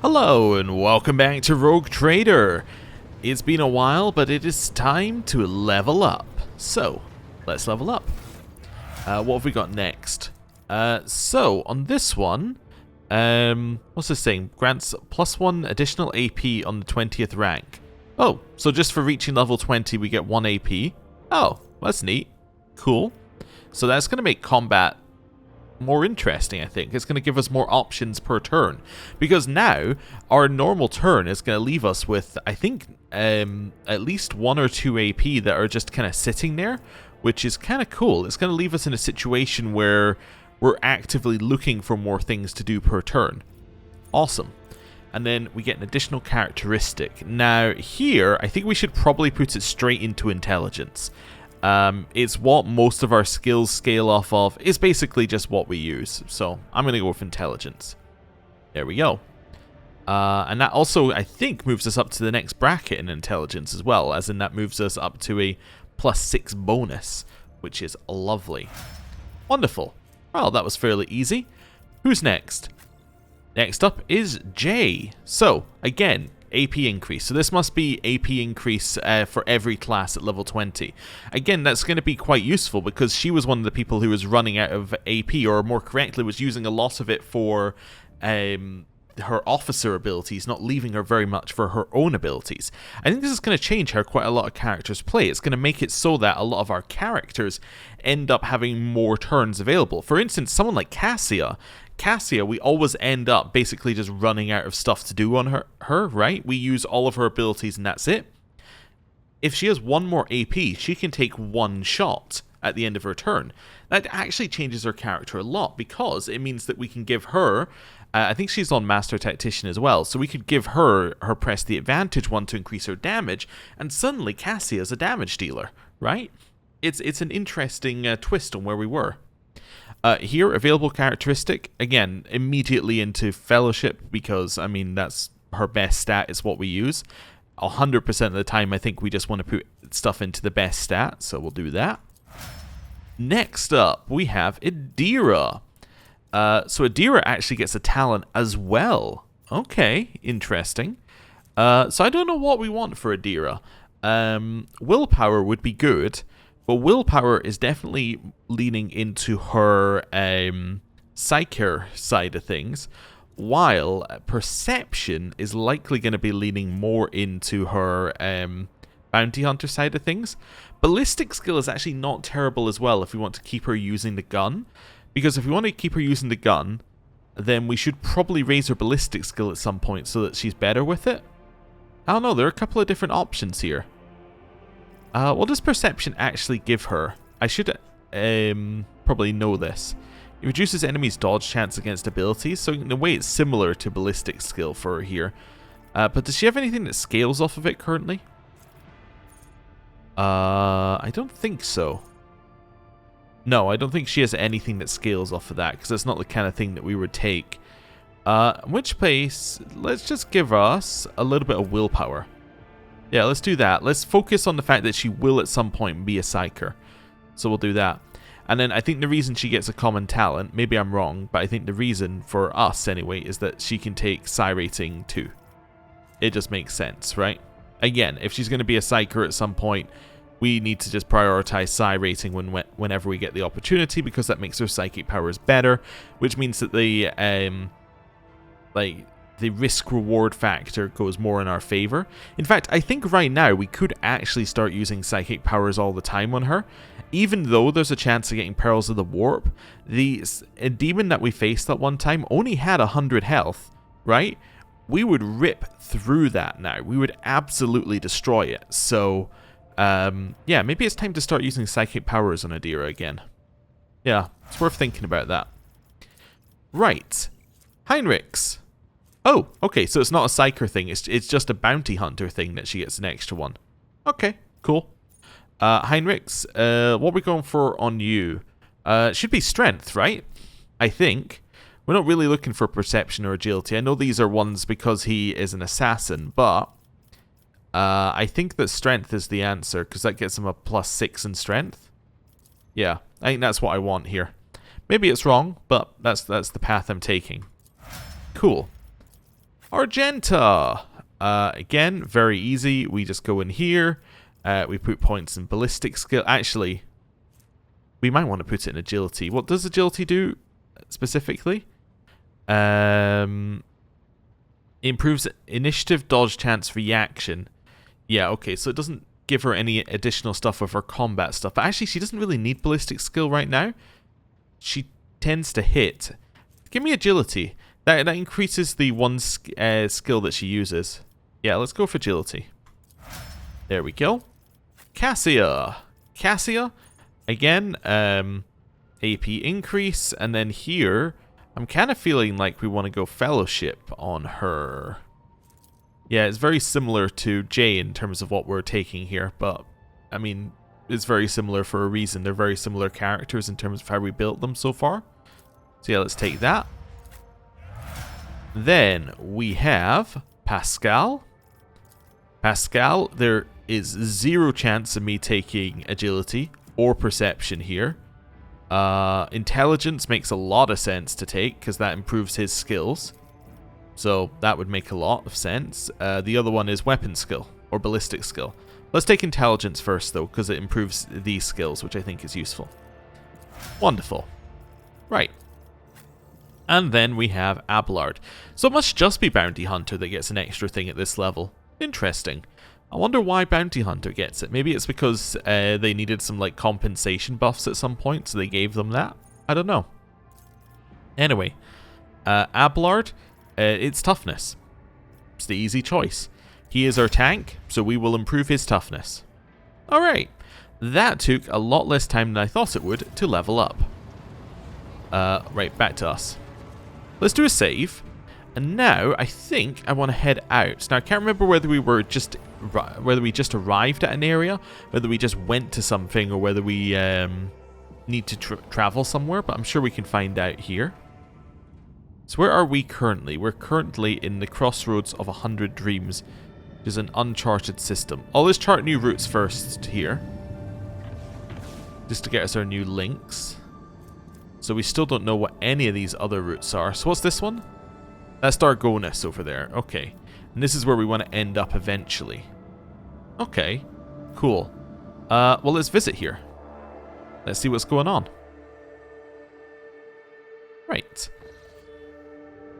Hello and welcome back to Rogue Trader. It's been a while, but it is time to level up. So, let's level up. What have we got next? So, on this one, what's this saying? Grants +1 additional AP on the 20th rank. Oh, so just for reaching level 20 we get 1 AP. Oh, that's neat. Cool. So that's going to make combat more interesting, I think. It's going to give us more options per turn, because now our normal turn is going to leave us with, I think, at least 1 or 2 AP that are just kind of sitting there, which is kind of cool. It's going to leave us in a situation where we're actively looking for more things to do per turn. Awesome. And then we get an additional characteristic. Now here, I think we should probably put it straight into intelligence. It's what most of our skills scale off of. It's basically just what we use. So I'm going to go with intelligence. There we go. And that also, I think, moves us up to the next bracket in intelligence as well. As in, that moves us up to a +6 bonus, which is lovely. Wonderful. Well, that was fairly easy. Who's next? Next up is Jay. So, again, AP increase. So this must be AP increase for every class at level 20. Again, that's going to be quite useful because she was one of the people who was running out of AP, or more correctly, was using a lot of it for her officer abilities, not leaving her very much for her own abilities. I think this is going to change how quite a lot of characters play. It's going to make it so that a lot of our characters end up having more turns available. For instance, someone like Cassia, we always end up basically just running out of stuff to do on her, right? We use all of her abilities and that's it. If she has 1 more AP, she can take 1 shot at the end of her turn. That actually changes her character a lot, because it means that we can give her, I think she's on Master Tactician as well, so we could give her press the advantage one to increase her damage, and suddenly Cassia is a damage dealer, right? It's an interesting twist on where we were. Here, available characteristic, again, immediately into Fellowship, because, I mean, that's her best stat, is what we use. 100% of the time, I think we just want to put stuff into the best stat, so we'll do that. Next up, we have Adira. So Adira actually gets a talent as well. Okay, interesting. So I don't know what we want for Adira. Willpower would be good, but willpower is definitely leaning into her psyker side of things, while perception is likely going to be leaning more into her bounty hunter side of things. Ballistic skill is actually not terrible as well if we want to keep her using the gun, because if we want to keep her using the gun, then we should probably raise her ballistic skill at some point so that she's better with it. I don't know, there are a couple of different options here. What does perception actually give her? I should probably know this. It reduces enemies' dodge chance against abilities, so in a way it's similar to ballistic skill for her here. But does she have anything that scales off of it currently? I don't think so. No, I don't think she has anything that scales off of that, because that's not the kind of thing that we would take. In which case, let's just give us a little bit of willpower. Yeah, let's do that. Let's focus on the fact that she will at some point be a psyker. So we'll do that. And then I think the reason she gets a common talent, maybe I'm wrong, but I think the reason for us anyway is that she can take psi rating too. It just makes sense, right? Again, if she's going to be a psyker at some point, we need to just prioritize psi rating whenever we get the opportunity, because that makes her psychic powers better, which means that the risk-reward factor goes more in our favor. In fact, I think right now we could actually start using psychic powers all the time on her. Even though there's a chance of getting Perils of the Warp, a demon that we faced that one time only had 100 health, right? We would rip through that now. We would absolutely destroy it. So, yeah, maybe it's time to start using psychic powers on Adira again. Yeah, it's worth thinking about that. Right. Heinrichs. Oh, okay, so it's not a psyker thing. It's just a bounty hunter thing that she gets an extra one. Okay, cool. Heinrichs, what are we going for on you? Should be strength, right? I think. We're not really looking for perception or agility. I know these are ones because he is an assassin, but I think that strength is the answer, because that gets him a +6 in strength. Yeah, I think that's what I want here. Maybe it's wrong, but that's the path I'm taking. Cool. Argenta. Again, very easy. We just go in here. We put points in ballistic skill. Actually, we might want to put it in agility. What does agility do specifically? Improves initiative, dodge, chance, reaction. Yeah, okay, so it doesn't give her any additional stuff with her combat stuff. But actually, she doesn't really need ballistic skill right now. She tends to hit. Give me agility. That increases the one skill that she uses. Yeah, let's go for agility. There we go. Cassia. Cassia, again, AP increase, and then here, I'm kind of feeling like we want to go fellowship on her. Yeah, it's very similar to Jay in terms of what we're taking here, but, I mean, it's very similar for a reason. They're very similar characters in terms of how we built them so far. So yeah, let's take that. Then we have Pascal. Pascal, there is 0 chance of me taking agility or perception here. Intelligence makes a lot of sense to take because that improves his skills. So that would make a lot of sense. The other one is weapon skill or ballistic skill. Let's take intelligence first though, because it improves these skills, which I think is useful. Wonderful. Right. And then we have Abelard. So it must just be Bounty Hunter that gets an extra thing at this level. Interesting. I wonder why Bounty Hunter gets it. Maybe it's because they needed some like compensation buffs at some point, so they gave them that. I don't know. Anyway, Abelard, it's toughness. It's the easy choice. He is our tank, so we will improve his toughness. Alright, that took a lot less time than I thought it would to level up. Right, back to us. Let's do a save. And now, I think I want to head out. Now, I can't remember whether we just arrived at an area, whether we just went to something, or whether we need to travel somewhere, but I'm sure we can find out here. So where are we currently? We're currently in the crossroads of 100 Dreams, which is an uncharted system. Let's chart new routes first here, just to get us our new links. So we still don't know what any of these other routes are. So what's this one? That's Dargonus over there. Okay. And this is where we want to end up eventually. Okay. Cool. Well, let's visit here. Let's see what's going on. Right.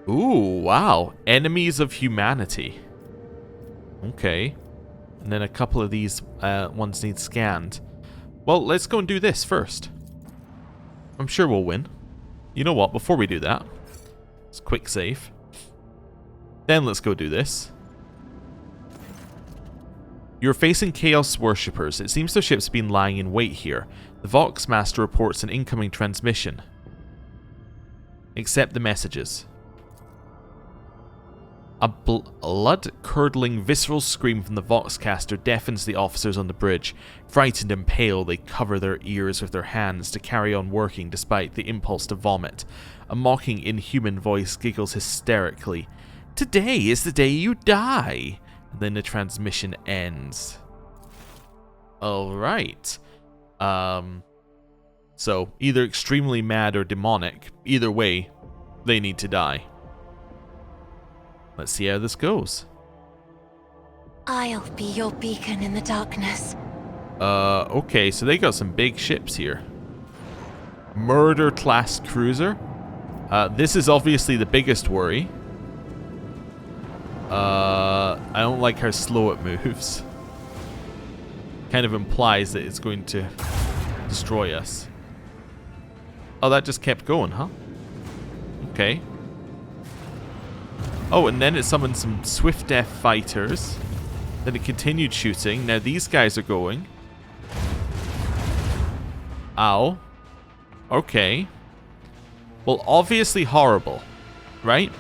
Ooh, wow. Enemies of humanity. Okay. And then a couple of these ones need scanned. Well, let's go and do this first. I'm sure we'll win. You know what? Before we do that, let's quick save. Then let's go do this. You're facing Chaos Worshippers. It seems their ship's been lying in wait here. The Vox Master reports an incoming transmission. Accept the messages. A blood-curdling, visceral scream from the Voxcaster deafens the officers on the bridge. Frightened and pale, they cover their ears with their hands to carry on working despite the impulse to vomit. A mocking, inhuman voice giggles hysterically. Today is the day you die. And then the transmission ends. Alright. So, either extremely mad or demonic. Either way, they need to die. Let's see how this goes. I'll be your beacon in the darkness. Okay, so they got some big ships here. Murder-class cruiser. This is obviously the biggest worry. I don't like how slow it moves. Kind of implies that it's going to destroy us. Oh, that just kept going, huh? Okay. Oh, and then it summoned some Swift Death fighters. Then it continued shooting. Now these guys are going. Ow. Okay. Well, obviously horrible, right?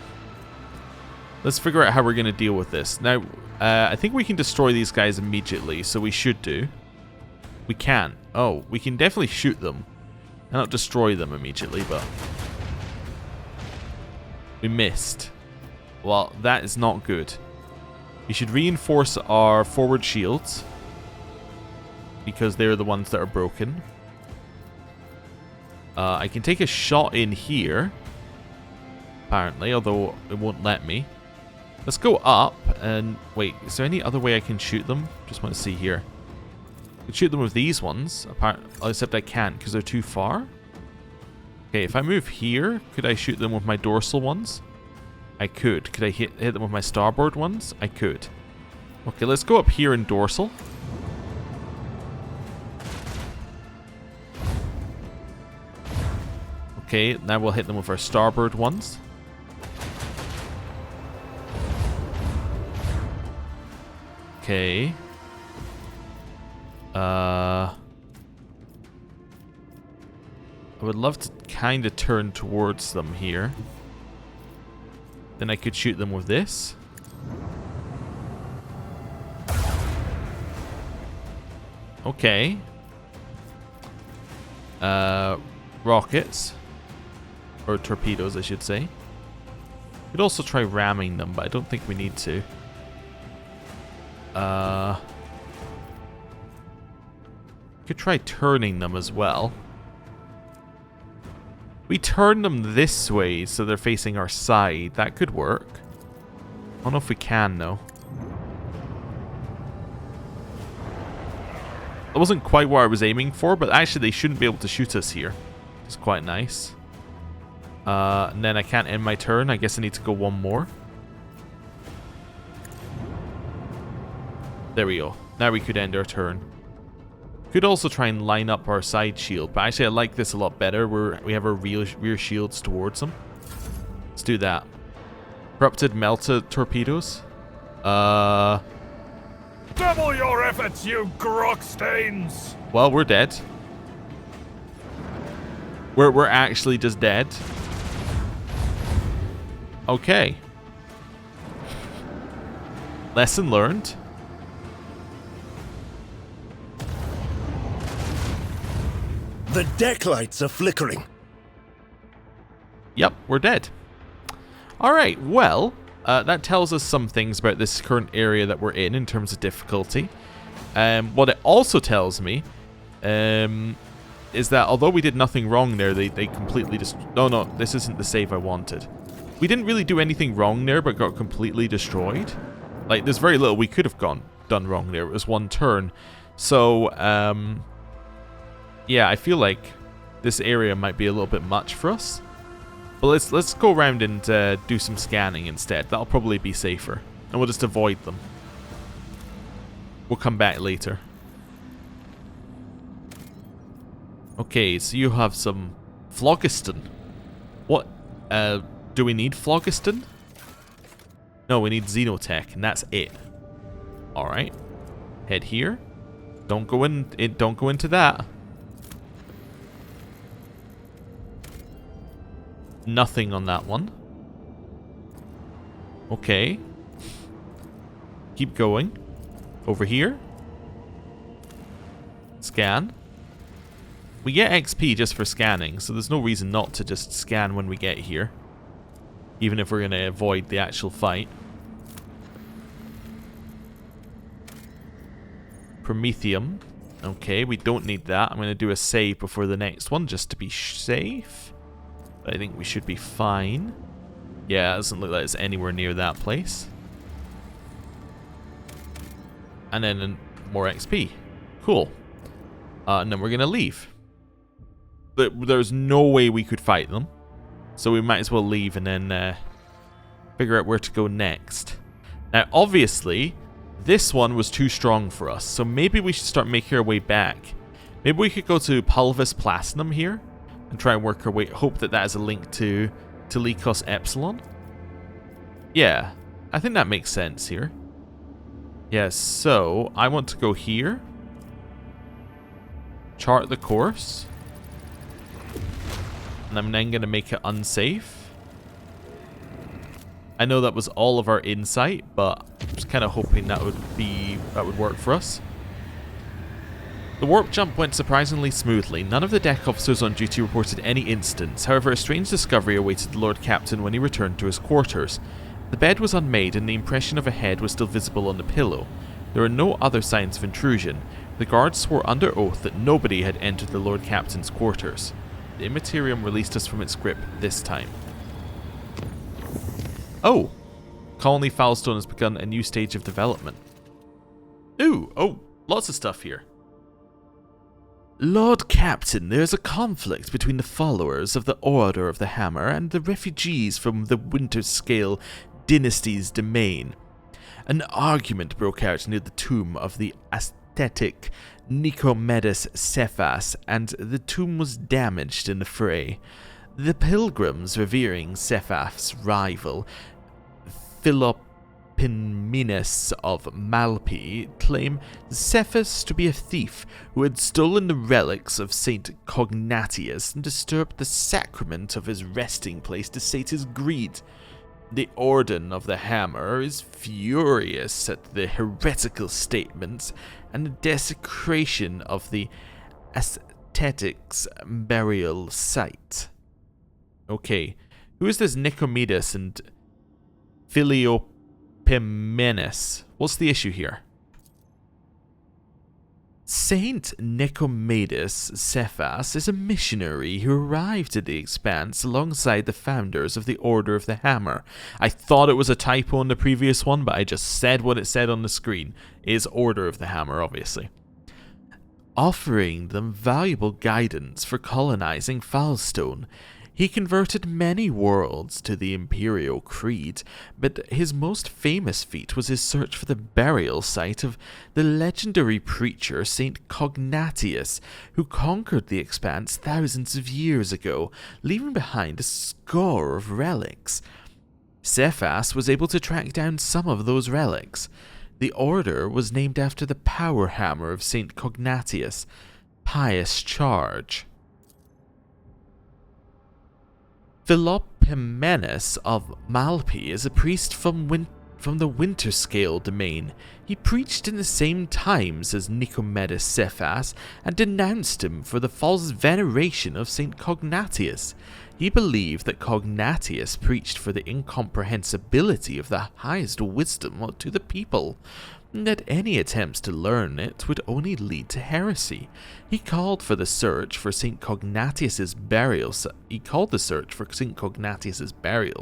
Let's figure out how we're going to deal with this. Now, I think we can destroy these guys immediately, so we should do. We can. Oh, we can definitely shoot them. And not destroy them immediately, but... we missed. Well, that is not good. We should reinforce our forward shields, because they're the ones that are broken. I can take a shot in here, apparently, although it won't let me. Let's go up and... Wait, is there any other way I can shoot them? Just want to see here. I could shoot them with these ones, except I can't because they're too far. Okay, if I move here, could I shoot them with my dorsal ones? I could. Could I hit them with my starboard ones? I could. Okay, let's go up here in dorsal. Okay, now we'll hit them with our starboard ones. Okay. I would love to kind of turn towards them here. Then I could shoot them with this. Okay. Rockets. Or torpedoes, I should say. Could also try ramming them, but I don't think we need to. Could try turning them as well. We turn them this way so they're facing our side. That could work. I don't know if we can, though. That wasn't quite what I was aiming for, but actually they shouldn't be able to shoot us here. It's quite nice. And then I can't end my turn. I guess I need to go one more. There we go. Now we could end our turn. Could also try and line up our side shield, but actually I like this a lot better. We have our rear shields towards them. Let's do that. Corrupted melted torpedoes. Double your efforts, you grok stains! Well, we're dead. We're actually just dead. Okay. Lesson learned. The deck lights are flickering. Yep, we're dead. Alright, well, that tells us some things about this current area that we're in terms of difficulty. What it also tells me is that although we did nothing wrong there, they completely just... No, this isn't the save I wanted. We didn't really do anything wrong there, but got completely destroyed. Like, there's very little we could have done wrong there. It was one turn. So, yeah, I feel like this area might be a little bit much for us. But let's go around and do some scanning instead. That'll probably be safer. And we'll just avoid them. We'll come back later. Okay, so you have some phlogiston. What? Do we need phlogiston? No, we need xenotech, and that's it. Alright. Head here. Don't go into that. Nothing on that one. Okay. Keep going. Over here. Scan. We get XP just for scanning, so there's no reason not to just scan when we get here. Even if we're going to avoid the actual fight. Promethium. Okay, we don't need that. I'm going to do a save before the next one just to be safe. But I think we should be fine. Yeah, it doesn't look like it's anywhere near that place. And then more XP. Cool. And then we're going to leave. There's no way we could fight them. So we might as well leave and then figure out where to go next. Now, obviously, this one was too strong for us. So maybe we should start making our way back. Maybe we could go to Pulvis Platinum here. And try and work our way. Hope that that is a link to Lycos Epsilon. Yeah, I think that makes sense here. Yeah, so I want to go here. Chart the course. And I'm then going to make it unsafe. I know that was all of our insight, but I was kind of hoping that would work for us. The warp jump went surprisingly smoothly. None of the deck officers on duty reported any incidents. However, a strange discovery awaited the Lord Captain when he returned to his quarters. The bed was unmade and the impression of a head was still visible on the pillow. There were no other signs of intrusion. The guards swore under oath that nobody had entered the Lord Captain's quarters. The Imperium released us from its grip this time. Oh! Colony Foulstone has begun a new stage of development. Ooh, oh, lots of stuff here. Lord Captain, there is a conflict between the followers of the Order of the Hammer and the refugees from the Winterscale dynasty's domain. An argument broke out near the tomb of the ascetic Nicomedes Cephas, and the tomb was damaged in the fray. The pilgrims revering Cephas' rival, Philopoemenes of Malpi, claim Cephas to be a thief who had stolen the relics of Saint Cognatius and disturbed the sacrament of his resting place to sate his greed. The Order of the Hammer is furious at the heretical statements and the desecration of the ascetics' burial site. Okay, who is this Nicomedes and Philopoemenes? What's the issue here? Saint Nicomedes Cephas is a missionary who arrived at the Expanse alongside the founders of the Order of the Hammer. I thought it was a typo in the previous one, but I just said what it said on the screen. It is Order of the Hammer, obviously. Offering them valuable guidance for colonizing Foulstone. He converted many worlds to the Imperial Creed, but his most famous feat was his search for the burial site of the legendary preacher Saint Cognatius, who conquered the Expanse thousands of years ago, leaving behind a score of relics. Cephas was able to track down some of those relics. The order was named after the power hammer of Saint Cognatius, Pious Charge. Philopoemenes of Malpi is a priest from the Winterscale domain. He preached in the same times as Nicomedes Cephas and denounced him for the false veneration of Saint Cognatius. He believed that Cognatius preached for the incomprehensibility of the highest wisdom to the people, and that any attempts to learn it would only lead to heresy. He called the search for Saint Cognatius's burial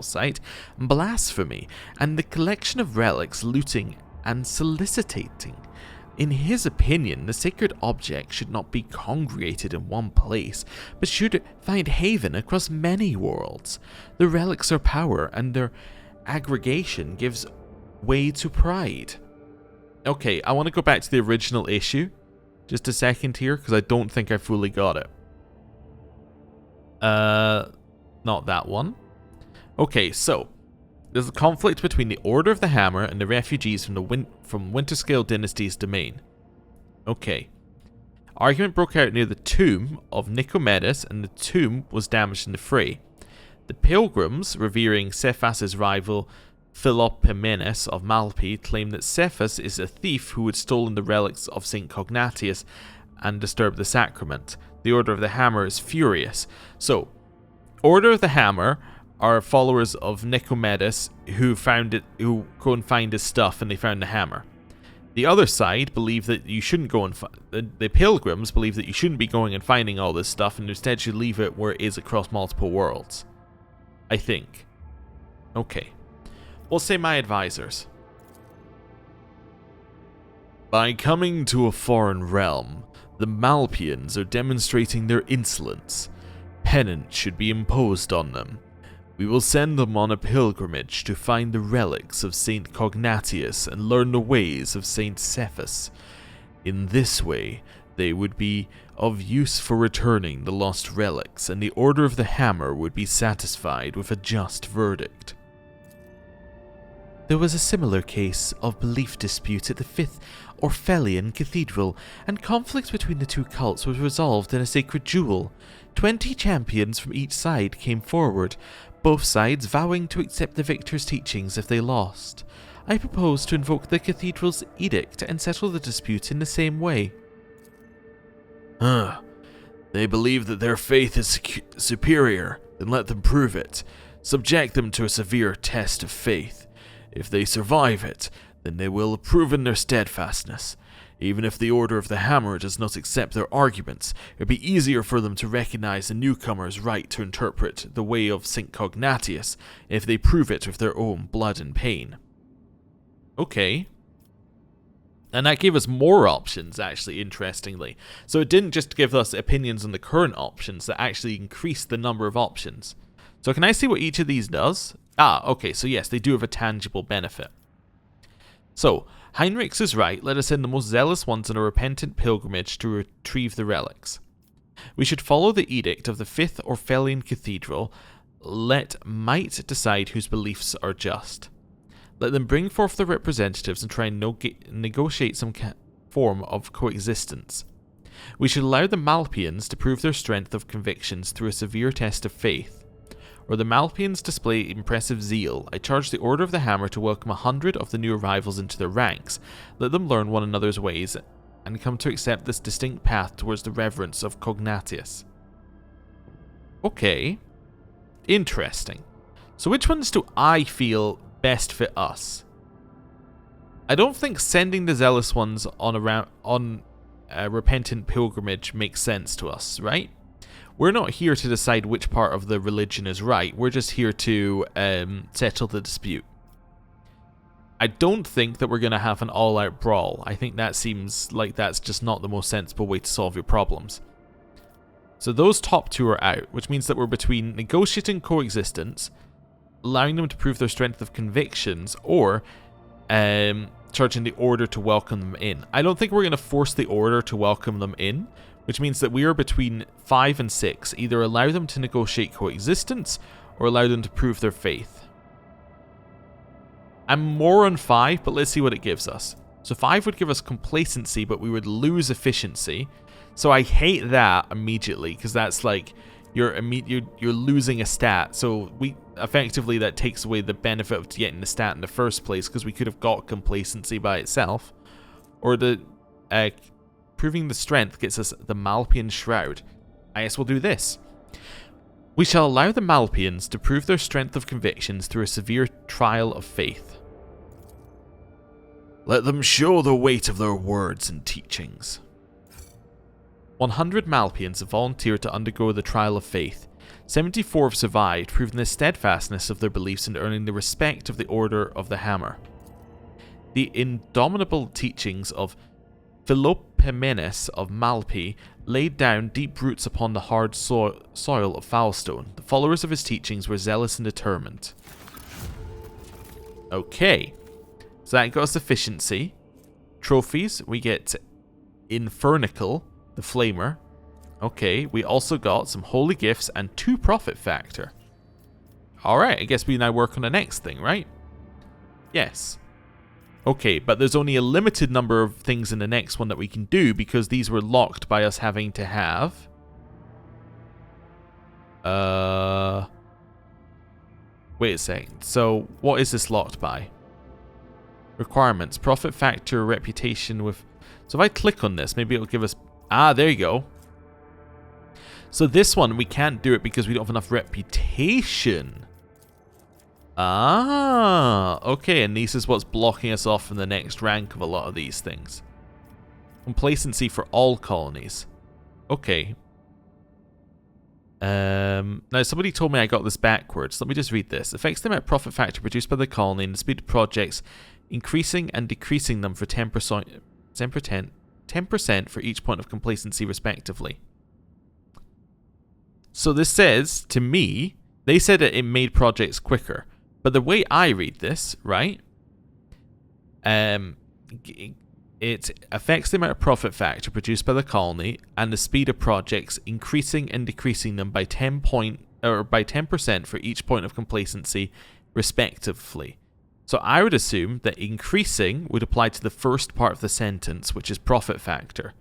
site blasphemy, and the collection of relics looting and soliciting. In his opinion, the sacred object should not be congregated in one place, but should find haven across many worlds. The relics are power, and their aggregation gives way to pride. Okay, I want to go back to the original issue. Just a second here, because I don't think I fully got it. Not that one. Okay, so there's a conflict between the Order of the Hammer and the refugees from Winterscale Dynasty's domain. Okay. Argument broke out near the tomb of Nicomedes, and the tomb was damaged in the fray. The pilgrims, revering Cephas' rival Philopoemenes of Malpi, claim that Cephas is a thief who had stolen the relics of Saint Cognatius and disturbed the sacrament. The Order of the Hammer is furious. So, Order of the Hammer are followers of Nicomedes who go and find his stuff, and they found the hammer. The other side believe that you shouldn't go and the pilgrims believe that you shouldn't be going and finding all this stuff, and instead should leave it where it is across multiple worlds. I think. Okay. We'll say my advisors. By coming to a foreign realm, the Malpians are demonstrating their insolence. Penance should be imposed on them. We will send them on a pilgrimage to find the relics of Saint Cognatius and learn the ways of Saint Cephas. In this way, they would be of use for returning the lost relics, and the Order of the Hammer would be satisfied with a just verdict. There was a similar case of belief dispute at the 5th Orphelian Cathedral, and conflict between the two cults was resolved in a sacred duel. 20 champions from each side came forward, both sides vowing to accept the victor's teachings if they lost. I propose to invoke the cathedral's edict and settle the dispute in the same way. They believe that their faith is superior, then let them prove it. Subject them to a severe test of faith. If they survive it, then they will have proven their steadfastness. Even if the Order of the Hammer does not accept their arguments, it would be easier for them to recognize the newcomer's right to interpret the way of St. Cognatius if they prove it with their own blood and pain. Okay. And that gave us more options, actually, interestingly. So it didn't just give us opinions on the current options, that actually increased the number of options. So can I see what each of these does? Ah, okay, so yes, they do have a tangible benefit. So, Heinrichs is right, let us send the most zealous ones on a repentant pilgrimage to retrieve the relics. We should follow the edict of the 5th Orphellian Cathedral, let might decide whose beliefs are just. Let them bring forth their representatives and try and negotiate some form of coexistence. We should allow the Malpians to prove their strength of convictions through a severe test of faith. Or the Malpians display impressive zeal, I charge the Order of the Hammer to welcome 100 of the new arrivals into their ranks. Let them learn one another's ways and come to accept this distinct path towards the reverence of Cognatius. Okay. Interesting. So which ones do I feel best fit us? I don't think sending the zealous ones on a repentant pilgrimage makes sense to us, right? We're not here to decide which part of the religion is right. We're just here to settle the dispute. I don't think that we're going to have an all-out brawl. I think that seems like that's just not the most sensible way to solve your problems. So those top two are out, which means that we're between negotiating coexistence, allowing them to prove their strength of convictions, or charging the Order to welcome them in. I don't think we're going to force the Order to welcome them in, which means that we are between 5 and 6. Either allow them to negotiate coexistence, or allow them to prove their faith. I'm more on 5, but let's see what it gives us. So 5 would give us complacency, but we would lose efficiency. So I hate that immediately, because that's like you're losing a stat. So we effectively that takes away the benefit of getting the stat in the first place, because we could have got complacency by itself. Or the proving the strength gets us the Malpian Shroud. I guess we'll do this. We shall allow the Malpians to prove their strength of convictions through a severe trial of faith. Let them show the weight of their words and teachings. 100 Malpians have volunteered to undergo the trial of faith. 74 have survived, proving the steadfastness of their beliefs and earning the respect of the Order of the Hammer. The indomitable teachings of Philopomenes of Malpi laid down deep roots upon the hard soil of Foulstone. The followers of his teachings were zealous and determined. Okay, so that got us efficiency. Trophies, we get Infernical, the Flamer. Okay, we also got some holy gifts and 2 profit factor. Alright, I guess we now work on the next thing, right? Yes. Okay, but there's only a limited number of things in the next one that we can do, because these were locked by us having to have... Wait a second. So, what is this locked by? Requirements. Profit factor, reputation with... So if I click on this, maybe it'll give us... Ah, there you go. So this one, we can't do it because we don't have enough reputation. Ah, okay, and this is what's blocking us off from the next rank of a lot of these things. Complacency for all colonies. Okay. Now, somebody told me I got this backwards. Let me just read this. Affects the amount of profit factor produced by the colony and the speed of projects, increasing and decreasing them for 10% for each point of complacency, respectively. So this says, to me, they said that it made projects quicker. But the way I read this, right, it affects the amount of profit factor produced by the colony and the speed of projects, increasing and decreasing them by 10% for each point of complacency, respectively. So I would assume that increasing would apply to the first part of the sentence, which is profit factor.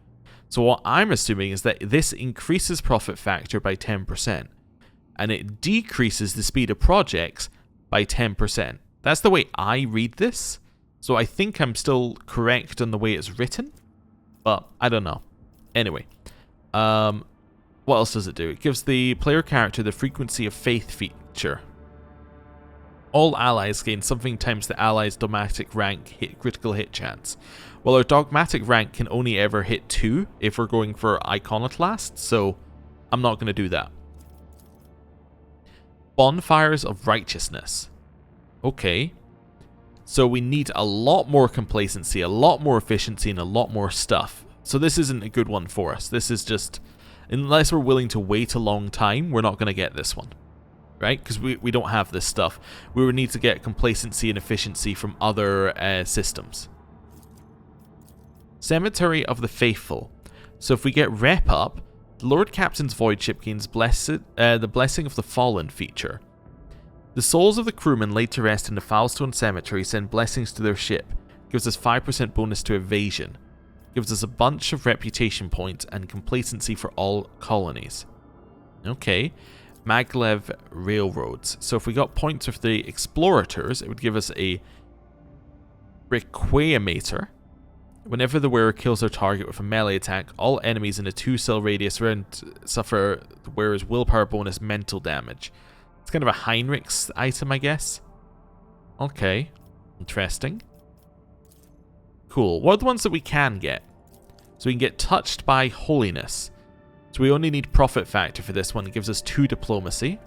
So what I'm assuming is that this increases profit factor by 10%, and it decreases the speed of projects by 10%. That's the way I read this. So I think I'm still correct on the way it's written, but I don't know. Anyway, what else does it do? It gives the player character the frequency of faith feature. All allies gain something times the ally's dogmatic rank critical hit chance. Well, our dogmatic rank can only ever hit 2 if we're going for Iconoclast, so I'm not going to do that. Bonfires of Righteousness. Okay. So we need a lot more complacency, a lot more efficiency, and a lot more stuff. So this isn't a good one for us. This is just, unless we're willing to wait a long time, we're not going to get this one. Right? Because we don't have this stuff. We would need to get complacency and efficiency from other systems. Cemetery of the Faithful. So if we get rep up, the Lord Captain's voidship gains the Blessing of the Fallen feature. The souls of the crewmen laid to rest in the Foulstone Cemetery send blessings to their ship. Gives us 5% bonus to evasion. Gives us a bunch of reputation points and complacency for all colonies. Okay. Maglev Railroads. So if we got points with the Explorators, it would give us a Requiemator. Whenever the wearer kills their target with a melee attack, all enemies in a 2-cell radius around suffer the wearer's willpower bonus mental damage. It's kind of a Heinrich's item, I guess. Okay. Interesting. Cool. What are the ones that we can get? So we can get Touched by Holiness. So we only need Profit Factor for this one. It gives us 2 Diplomacy.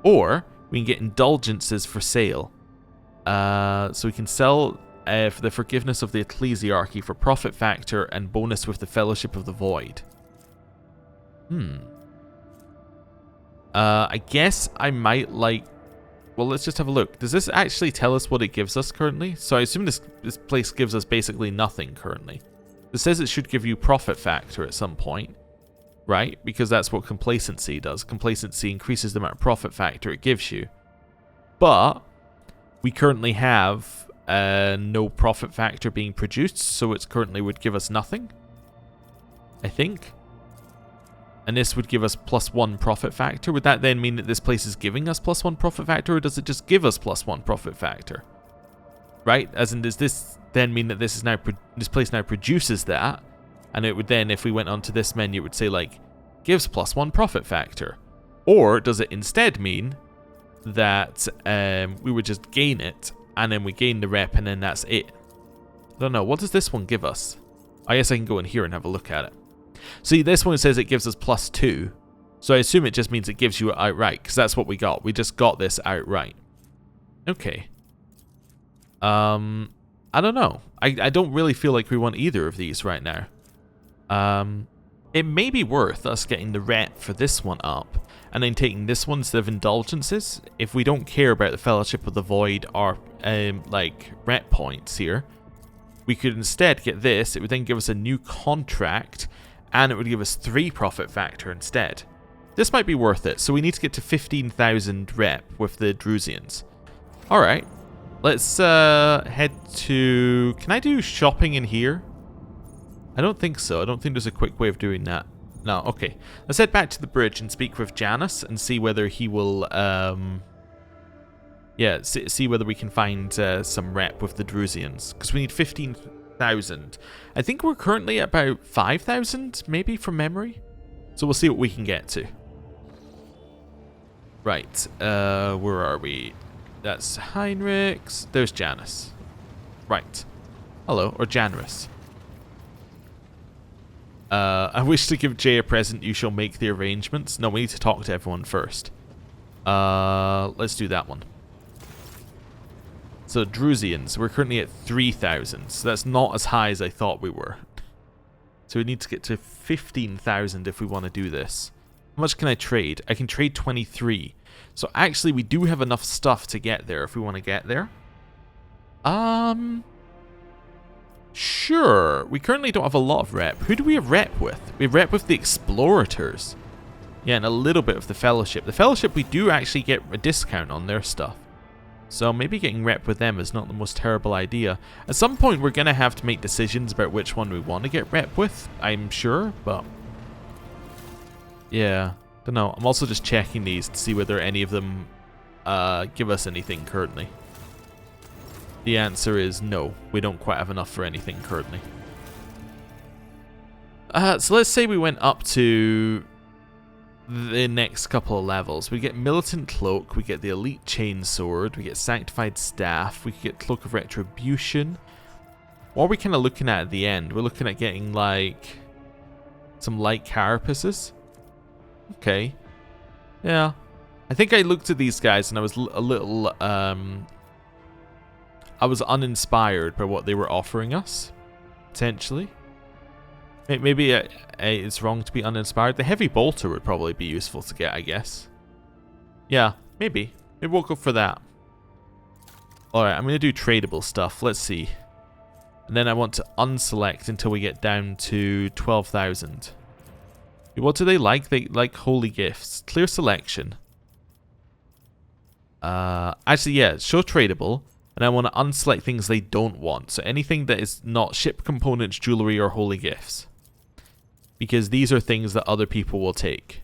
Or we can get Indulgences for sale. So we can sell for the Forgiveness of the Ecclesiarchy for Profit Factor and bonus with the Fellowship of the Void. I guess I might like... Well, let's just have a look. Does this actually tell us what it gives us currently? So I assume this place gives us basically nothing currently. It says it should give you Profit Factor at some point, right? Because that's what Complacency does. Complacency increases the amount of Profit Factor it gives you. But we currently have no Profit Factor being produced, so it currently would give us nothing, I think. And this would give us +1 Profit Factor. Would that then mean that this place is giving us +1 Profit Factor, or does it just give us +1 Profit Factor? Right? As in, does this then mean that this is now this place now produces that, and it would then, if we went onto this menu, it would say like gives +1 Profit Factor, or does it instead mean that we would just gain it, and then we gain the rep, and then that's it? I don't know. What does this one give us? I guess I can go in here and have a look at it. See, this one says it gives us +2. So I assume it just means it gives you it outright, because that's what we got. We just got this outright. Okay. I don't know. I don't really feel like we want either of these right now. It may be worth us getting the rep for this one up, and then taking this one instead of Indulgences, if we don't care about the Fellowship of the Void or, like, rep points here. We could instead get this. It would then give us a new contract, and it would give us 3 Profit Factor instead. This might be worth it. So we need to get to 15,000 rep with the Drusians. Alright. Let's head to... Can I do shopping in here? I don't think so. I don't think there's a quick way of doing that. No, okay. Let's head back to the bridge and speak with Janus and see whether he will... Yeah, see whether we can find some rep with the Drusians. Because we need 15,000. I think we're currently at about 5,000, maybe, from memory. So we'll see what we can get to. Right, where are we? That's Heinrichs. There's Janus. Right. Hello, or Janus. I wish to give Jay a present. You shall make the arrangements. No, we need to talk to everyone first. Let's do that one. So, Drusians, we're currently at 3,000, so that's not as high as I thought we were. So we need to get to 15,000 if we want to do this. How much can I trade? I can trade 23. So actually, we do have enough stuff to get there if we want to get there. Sure. We currently don't have a lot of rep. Who do we have rep with? We have rep with the Explorators. Yeah, and a little bit of the Fellowship. The Fellowship, we do actually get a discount on their stuff. So maybe getting rep with them is not the most terrible idea. At some point, we're going to have to make decisions about which one we want to get rep with, I'm sure, but... Yeah, don't know. I'm also just checking these to see whether any of them give us anything currently. The answer is no. We don't quite have enough for anything currently. So let's say we went up to the next couple of levels. We get Militant Cloak, we get the Elite Chainsword, we get Sanctified Staff, we get Cloak of Retribution. What are we kind of looking at the end? We're looking at getting like some light carapaces. Okay. Yeah. I think I looked at these guys and I was a little I was uninspired by what they were offering us, potentially. Maybe it's wrong to be uninspired. The heavy bolter would probably be useful to get, I guess. Yeah, maybe. Maybe we'll go for that. Alright, I'm going to do tradable stuff. Let's see. And then I want to unselect until we get down to 12,000. What do they like? They like holy gifts. Clear selection. Actually, yeah, show tradable. And I want to unselect things they don't want. So anything that is not ship components, jewelry, or holy gifts. Because these are things that other people will take.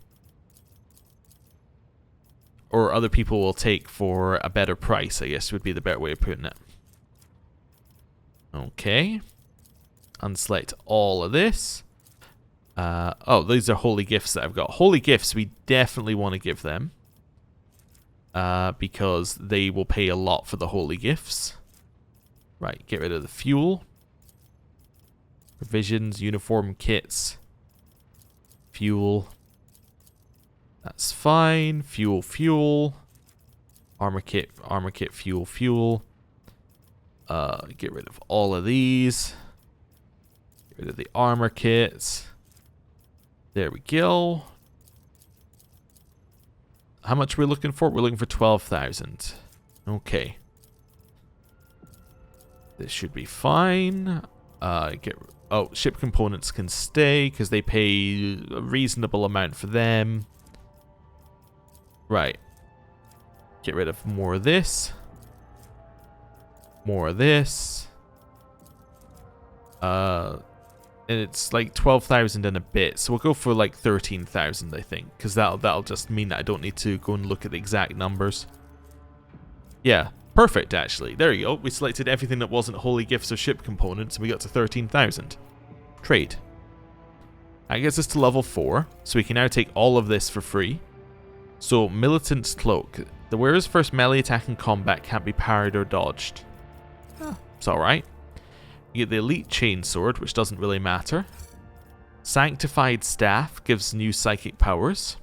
Or other people will take for a better price, I guess would be the better way of putting it. Okay. Unselect all of this. Oh, these are holy gifts that I've got. Holy gifts, we definitely want to give them. Because they will pay a lot for the holy gifts. Right, get rid of the fuel. Provisions, uniform kits. Fuel. That's fine. Fuel, fuel. Armor kit, fuel, fuel. Get rid of all of these. Get rid of the armor kits. There we go. How much are we looking for? We're looking for 12,000. Okay. This should be fine. Ship components can stay because they pay a reasonable amount for them. Right. Get rid of more of this. More of this. And it's like 12,000 and a bit, so we'll go for like 13,000, I think, because that'll just mean that I don't need to go and look at the exact numbers. Yeah, perfect, actually. There you go. We selected everything that wasn't holy gifts or ship components, and we got to 13,000. Trade. That gets us to level 4, so we can now take all of this for free. So, Militant's Cloak. The wearer's first melee attack in combat can't be parried or dodged. It's alright. You get the Elite Chainsword, which doesn't really matter. Sanctified Staff gives new psychic powers.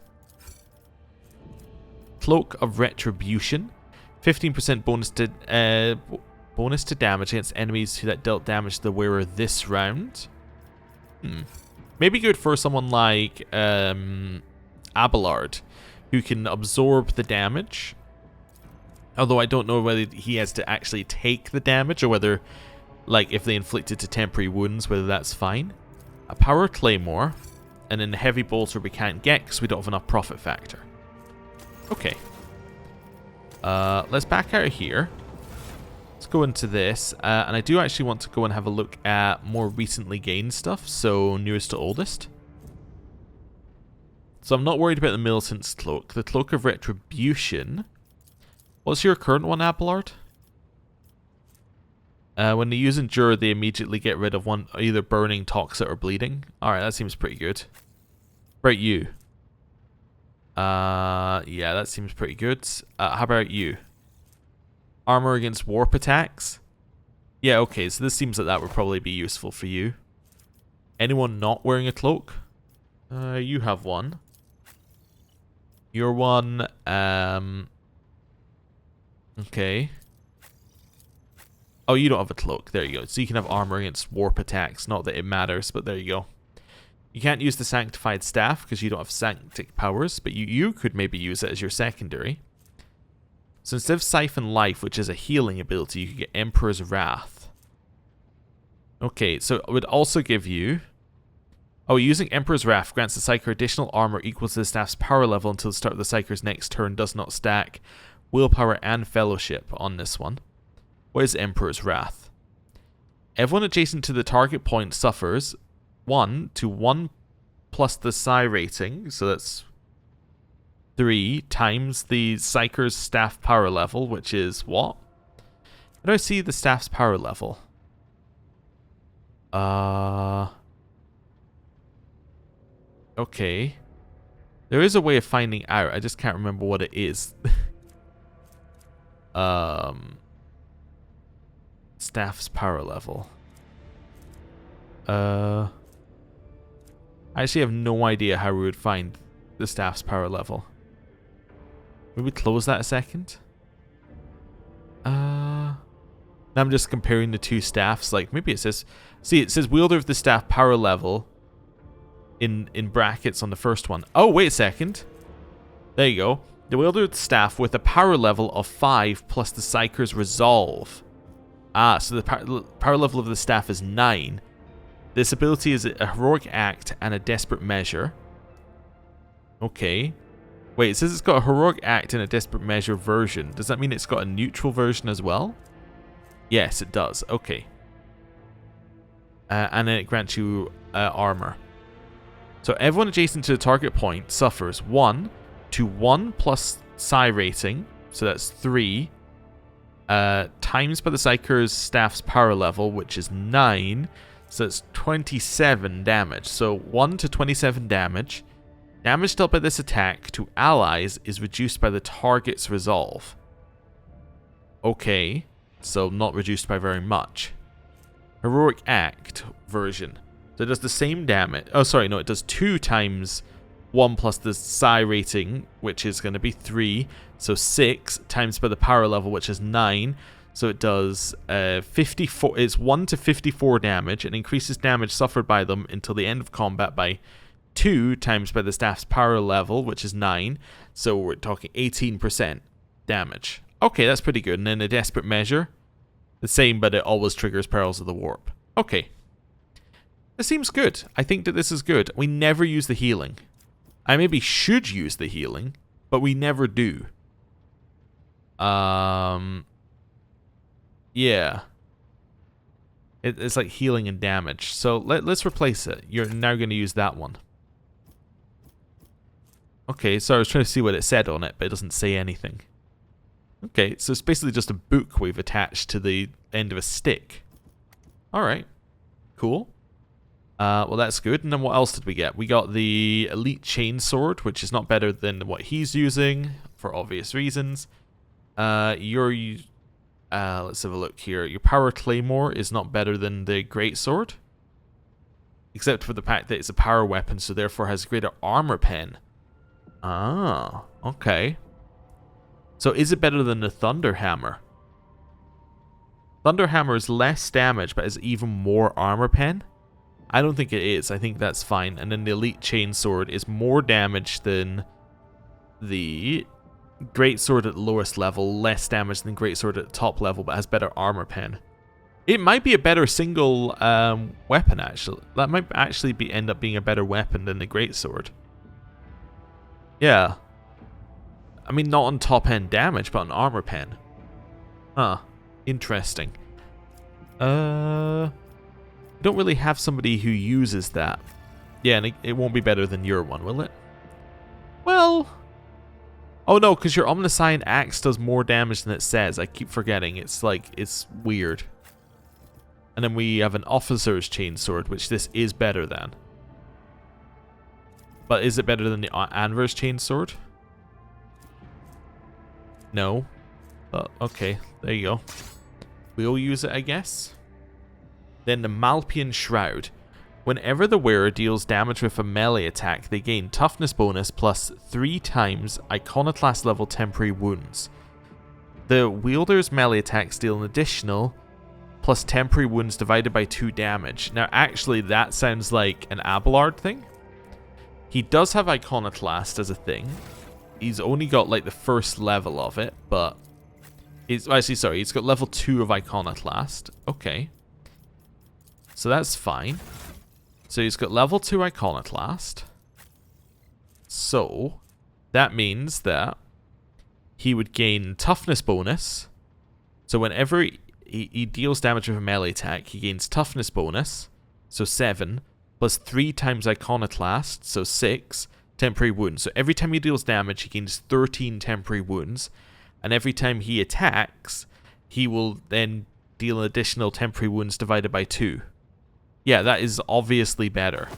Cloak of Retribution. 15% bonus to damage against enemies that dealt damage to the wearer this round. Maybe good for someone like Abelard, who can absorb the damage. Although I don't know whether he has to actually take the damage or whether, like, if they inflict it to temporary wounds, whether that's fine. A power claymore, and then the heavy bolter we can't get because we don't have enough profit factor. Okay. Let's back out of here. Let's go into this, and I do actually want to go and have a look at more recently gained stuff, so newest to oldest. So I'm not worried about the Militant's Cloak. The Cloak of Retribution. What's your current one, Abelard? When they use Endure, they immediately get rid of one, either burning, toxic, or bleeding. Alright, that seems pretty good. Right, you. Yeah, that seems pretty good. How about you? Armor against warp attacks? Yeah, okay, so this seems like that would probably be useful for you. Anyone not wearing a cloak? You have one. Your one, okay. Oh, you don't have a cloak. There you go. So you can have armor against warp attacks. Not that it matters, but there you go. You can't use the Sanctified Staff because you don't have Sanctic powers, but you could maybe use it as your secondary. So instead of Siphon Life, which is a healing ability, you could get Emperor's Wrath. Okay, so it would also give you... Oh, using Emperor's Wrath grants the Psyker additional armor equal to the staff's power level until the start of the Psyker's next turn, does not stack willpower and fellowship on this one. What is Emperor's Wrath? Everyone adjacent to the target point suffers 1 to 1 plus the psi rating, so that's 3 times the Psyker's staff power level, which is what? How do I see the staff's power level? Okay. There is a way of finding out. I just can't remember what it is. Staff's power level. I actually have no idea how we would find the staff's power level. Maybe close that a second. Now I'm just comparing the two staffs. Like maybe it says, see, it says wielder of the staff power level in brackets on the first one. Oh, wait a second. There you go. The wielder of the staff with a power level of 5 plus the Psyker's resolve. Ah, so the power level of the staff is 9. This ability is a heroic act and a desperate measure. Okay. Wait, it says it's got a heroic act and a desperate measure version. Does that mean it's got a neutral version as well? Yes, it does. Okay. And then it grants you armor. So everyone adjacent to the target point suffers 1 to 1 plus psi rating. So that's 3. Times by the Psyker's staff's power level, which is 9. So it's 27 damage. So 1 to 27 damage. Damage dealt by this attack to allies is reduced by the target's resolve. Okay, so not reduced by very much. Heroic Act version. So it does the same damage. Oh, sorry, no, it does 2 times 1 plus the psi rating, which is going to be 3. So 6 times by the power level, which is 9. So it does 54. It's 1 to 54 damage and increases damage suffered by them until the end of combat by 2 times by the staff's power level, which is 9. So we're talking 18% damage. Okay, that's pretty good. And then a desperate measure. The same, but it always triggers Perils of the Warp. Okay. This seems good. I think that this is good. We never use the healing. I maybe should use the healing, but we never do. Yeah. It's like healing and damage. So let's replace it. You're now going to use that one. Okay, so I was trying to see what it said on it, but it doesn't say anything. Okay, so it's basically just a book we've attached to the end of a stick. Alright. Cool. Well, that's good. And then what else did we get? We got the Elite Chainsword, which is not better than what he's using, for obvious reasons. Let's have a look here. Your Power Claymore is not better than the Greatsword, except for the fact that it's a power weapon, so therefore has greater armor pen. Ah, okay. So is it better than the Thunder Hammer? Thunder Hammer is less damage, but has even more armor pen? I don't think it is. I think that's fine. And then the Elite Chainsword is more damage than the Greatsword at the lowest level, less damage than Greatsword at the top level, but has better armor pen. It might be a better single weapon, actually. That might actually end up being a better weapon than the Greatsword. Yeah. I mean, not on top end damage, but on armor pen. Huh. Interesting. I don't really have somebody who uses that. Yeah, and it won't be better than your one, will it? Well... Oh no, because your Omniscient Axe does more damage than it says. I keep forgetting. It's like, it's weird. And then we have an Officer's Chainsword, which this is better than. But is it better than the Anvir's Chainsword? No. Okay, there you go. We'll use it, I guess. Then the Malpian Shroud. Whenever the wearer deals damage with a melee attack, they gain toughness bonus plus 3 times Iconoclast level temporary wounds. The wielder's melee attacks deal an additional plus temporary wounds divided by 2 damage. Now actually that sounds like an Abelard thing. He does have Iconoclast as a thing. He's only got like the first level of it, but... he's got level 2 of Iconoclast. Okay. So that's fine. So he's got level 2 Iconoclast. So, that means that he would gain toughness bonus. So whenever he deals damage with a melee attack, he gains toughness bonus. So 7, plus 3 times Iconoclast, so 6, temporary wounds. So every time he deals damage, he gains 13 temporary wounds. And every time he attacks, he will then deal an additional temporary wounds divided by 2. Yeah, that is obviously better.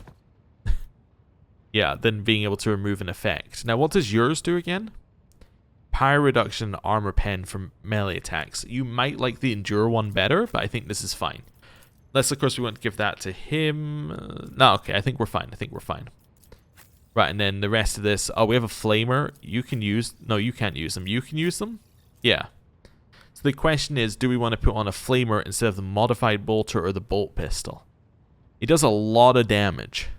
Yeah, than being able to remove an effect. Now, what does yours do again? Power reduction, armor pen from melee attacks. You might like the endure one better, but I think this is fine. Unless, of course, we want to give that to him. No, okay, I think we're fine. I think we're fine. Right, and then the rest of this. Oh, we have a flamer. You can use... No, you can't use them. You can use them? Yeah. So the question is, do we want to put on a flamer instead of the modified bolter or the bolt pistol? It does a lot of damage.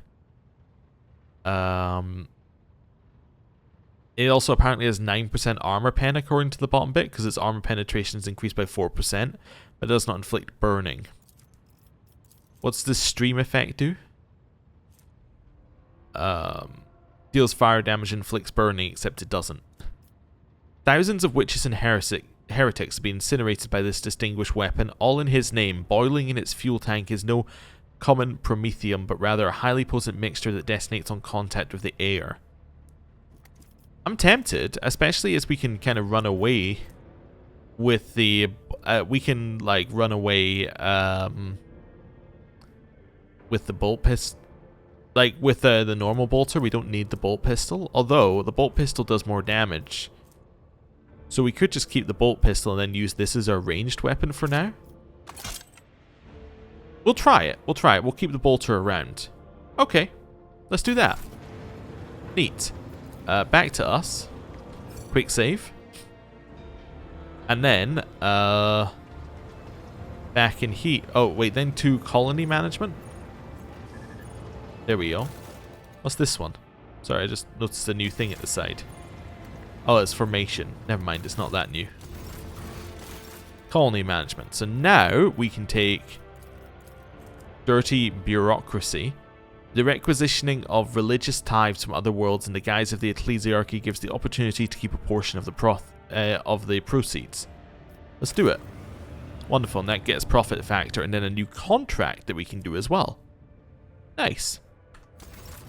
It also apparently has 9% armor pen according to the bottom bit, because its armor penetration is increased by 4%, but it does not inflict burning. What's the stream effect do? Deals fire damage and inflicts burning, except it doesn't. Thousands of witches and heretics have been incinerated by this distinguished weapon, all in his name. Boiling in its fuel tank is no common promethium, but rather a highly potent mixture that detonates on contact with the air. I'm tempted, especially as we can kind of run away with the... we can, like, run away with the bolt pistol. Like, with the normal bolter, we don't need the bolt pistol. Although, the bolt pistol does more damage. So we could just keep the bolt pistol and then use this as our ranged weapon for now. We'll try it. We'll try it. We'll keep the bolter around. Okay. Let's do that. Neat. Back to us. Quick save. And then, back in heat. Oh, wait, then to colony management. There we go. What's this one? Sorry, I just noticed a new thing at the side. Oh, it's formation. Never mind, it's not that new. Colony management. So now we can take dirty bureaucracy. The requisitioning of religious tithes from other worlds in the guise of the ecclesiarchy gives the opportunity to keep a portion of the proceeds. Let's do it. Wonderful, and that gets profit factor and then a new contract that we can do as well. Nice.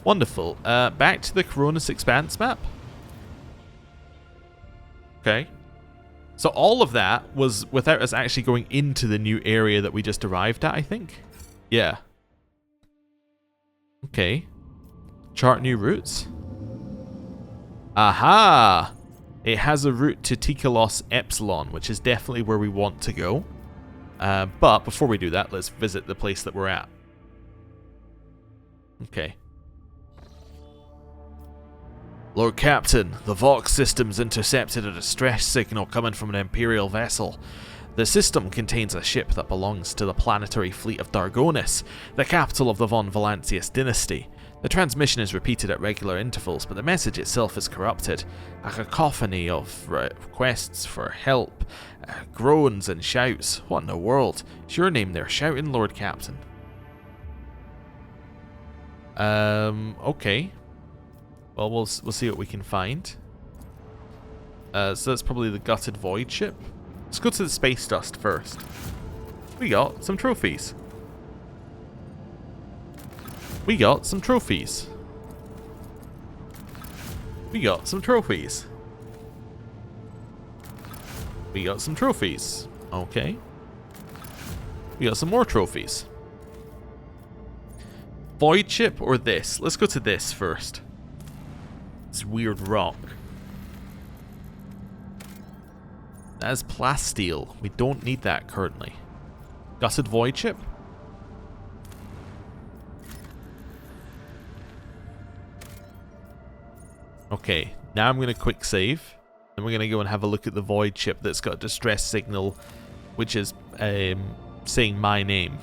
Wonderful. Back to the Koronus Expanse map. Okay. So all of that was without us actually going into the new area that we just arrived at, I think. Yeah. Okay. Chart new routes. Aha! It has a route to Tikalos Epsilon, which is definitely where we want to go. But before we do that, let's visit the place that we're at. Okay. Lord Captain, the Vox systems intercepted a distress signal coming from an Imperial vessel. The system contains a ship that belongs to the planetary fleet of Dargonis, the capital of the von Valancius dynasty. The transmission is repeated at regular intervals, but the message itself is corrupted. A cacophony of requests for help, groans and shouts. What in the world? Is your name there shouting, Lord Captain? Okay. Well, we'll see what we can find. So that's probably the gutted void ship. Let's go to the space dust first. We got some trophies. We got some trophies. We got some trophies. We got some trophies. Okay. We got some more trophies. Void ship or this? Let's go to this first. This weird rock. That is plasteel. We don't need that currently. Gutted void ship? Okay, now I'm going to quick save. And we're going to go and have a look at the void ship that's got a distress signal, which is saying my name.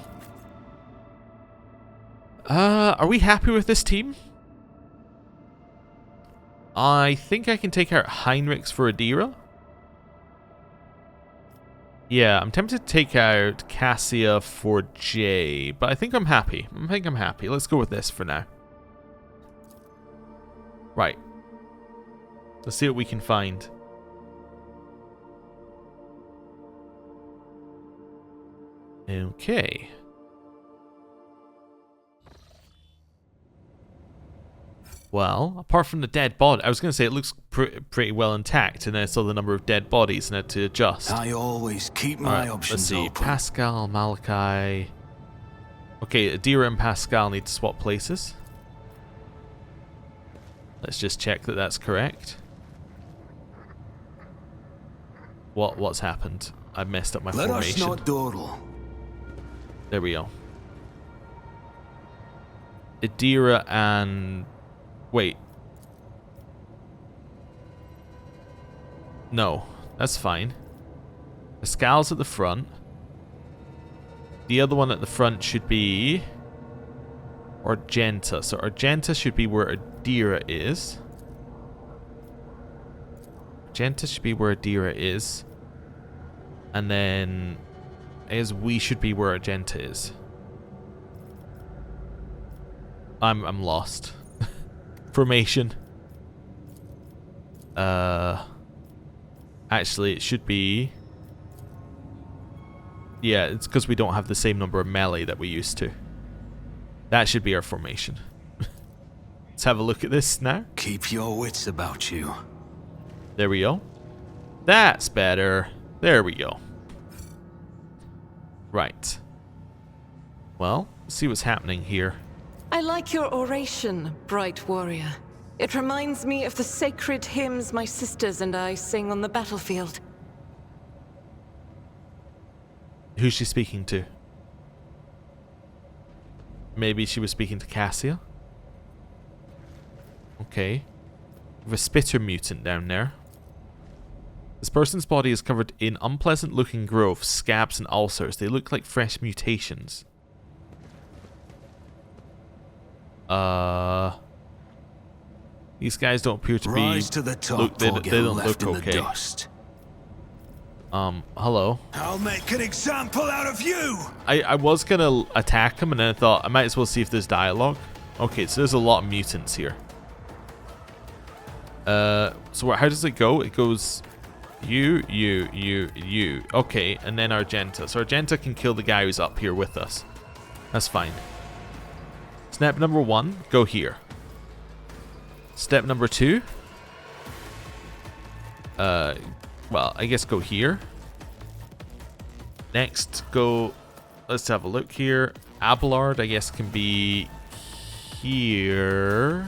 Are we happy with this team? I think I can take out Heinrichs for Adira. Yeah, I'm tempted to take out Cassia for Jay, but I think I'm happy. Let's go with this for now. Right. Let's see what we can find. Okay. Well, apart from the dead body, I was going to say it looks pretty well intact, and then I saw the number of dead bodies and had to adjust. I always keep my options let's see. open. Pascal, Malachi. Okay, Adira and Pascal need to swap places. Let's just check that that's correct. What's happened? I messed up my Let us formation. not dawdle. There we go. Adira and... Wait. No, that's fine. Pascal's at the front. The other one at the front should be... Argenta. So Argenta should be where Adira is. Argenta should be where Adira is. And then... As we should be where Argenta is. I'm lost. Formation. Actually, it should be... Yeah, it's because we don't have the same number of melee that we used to. That should be our formation. Let's have a look at this now. Keep your wits about you. There we go. That's better. There we go. Right. Well, let's see what's happening here. I like your oration, bright warrior. It reminds me of the sacred hymns my sisters and I sing on the battlefield. Who's she speaking to? Maybe she was speaking to Cassia? Okay. We have a spitter mutant down there. This person's body is covered in unpleasant looking growths, scabs and ulcers. They look like fresh mutations. These guys don't appear to Rise be... to the top, they or get don't left look in okay. the dust. Hello. I'll make an example out of you. I was gonna attack him and then I thought I might as well see if there's dialogue. Okay, so there's a lot of mutants here. So how does it go? It goes you. Okay, and then Argenta. So Argenta can kill the guy who's up here with us. That's fine. Step number 1, go here. Step number 2. Well, I guess go here. Next, go... Let's have a look here. Abelard, I guess, can be here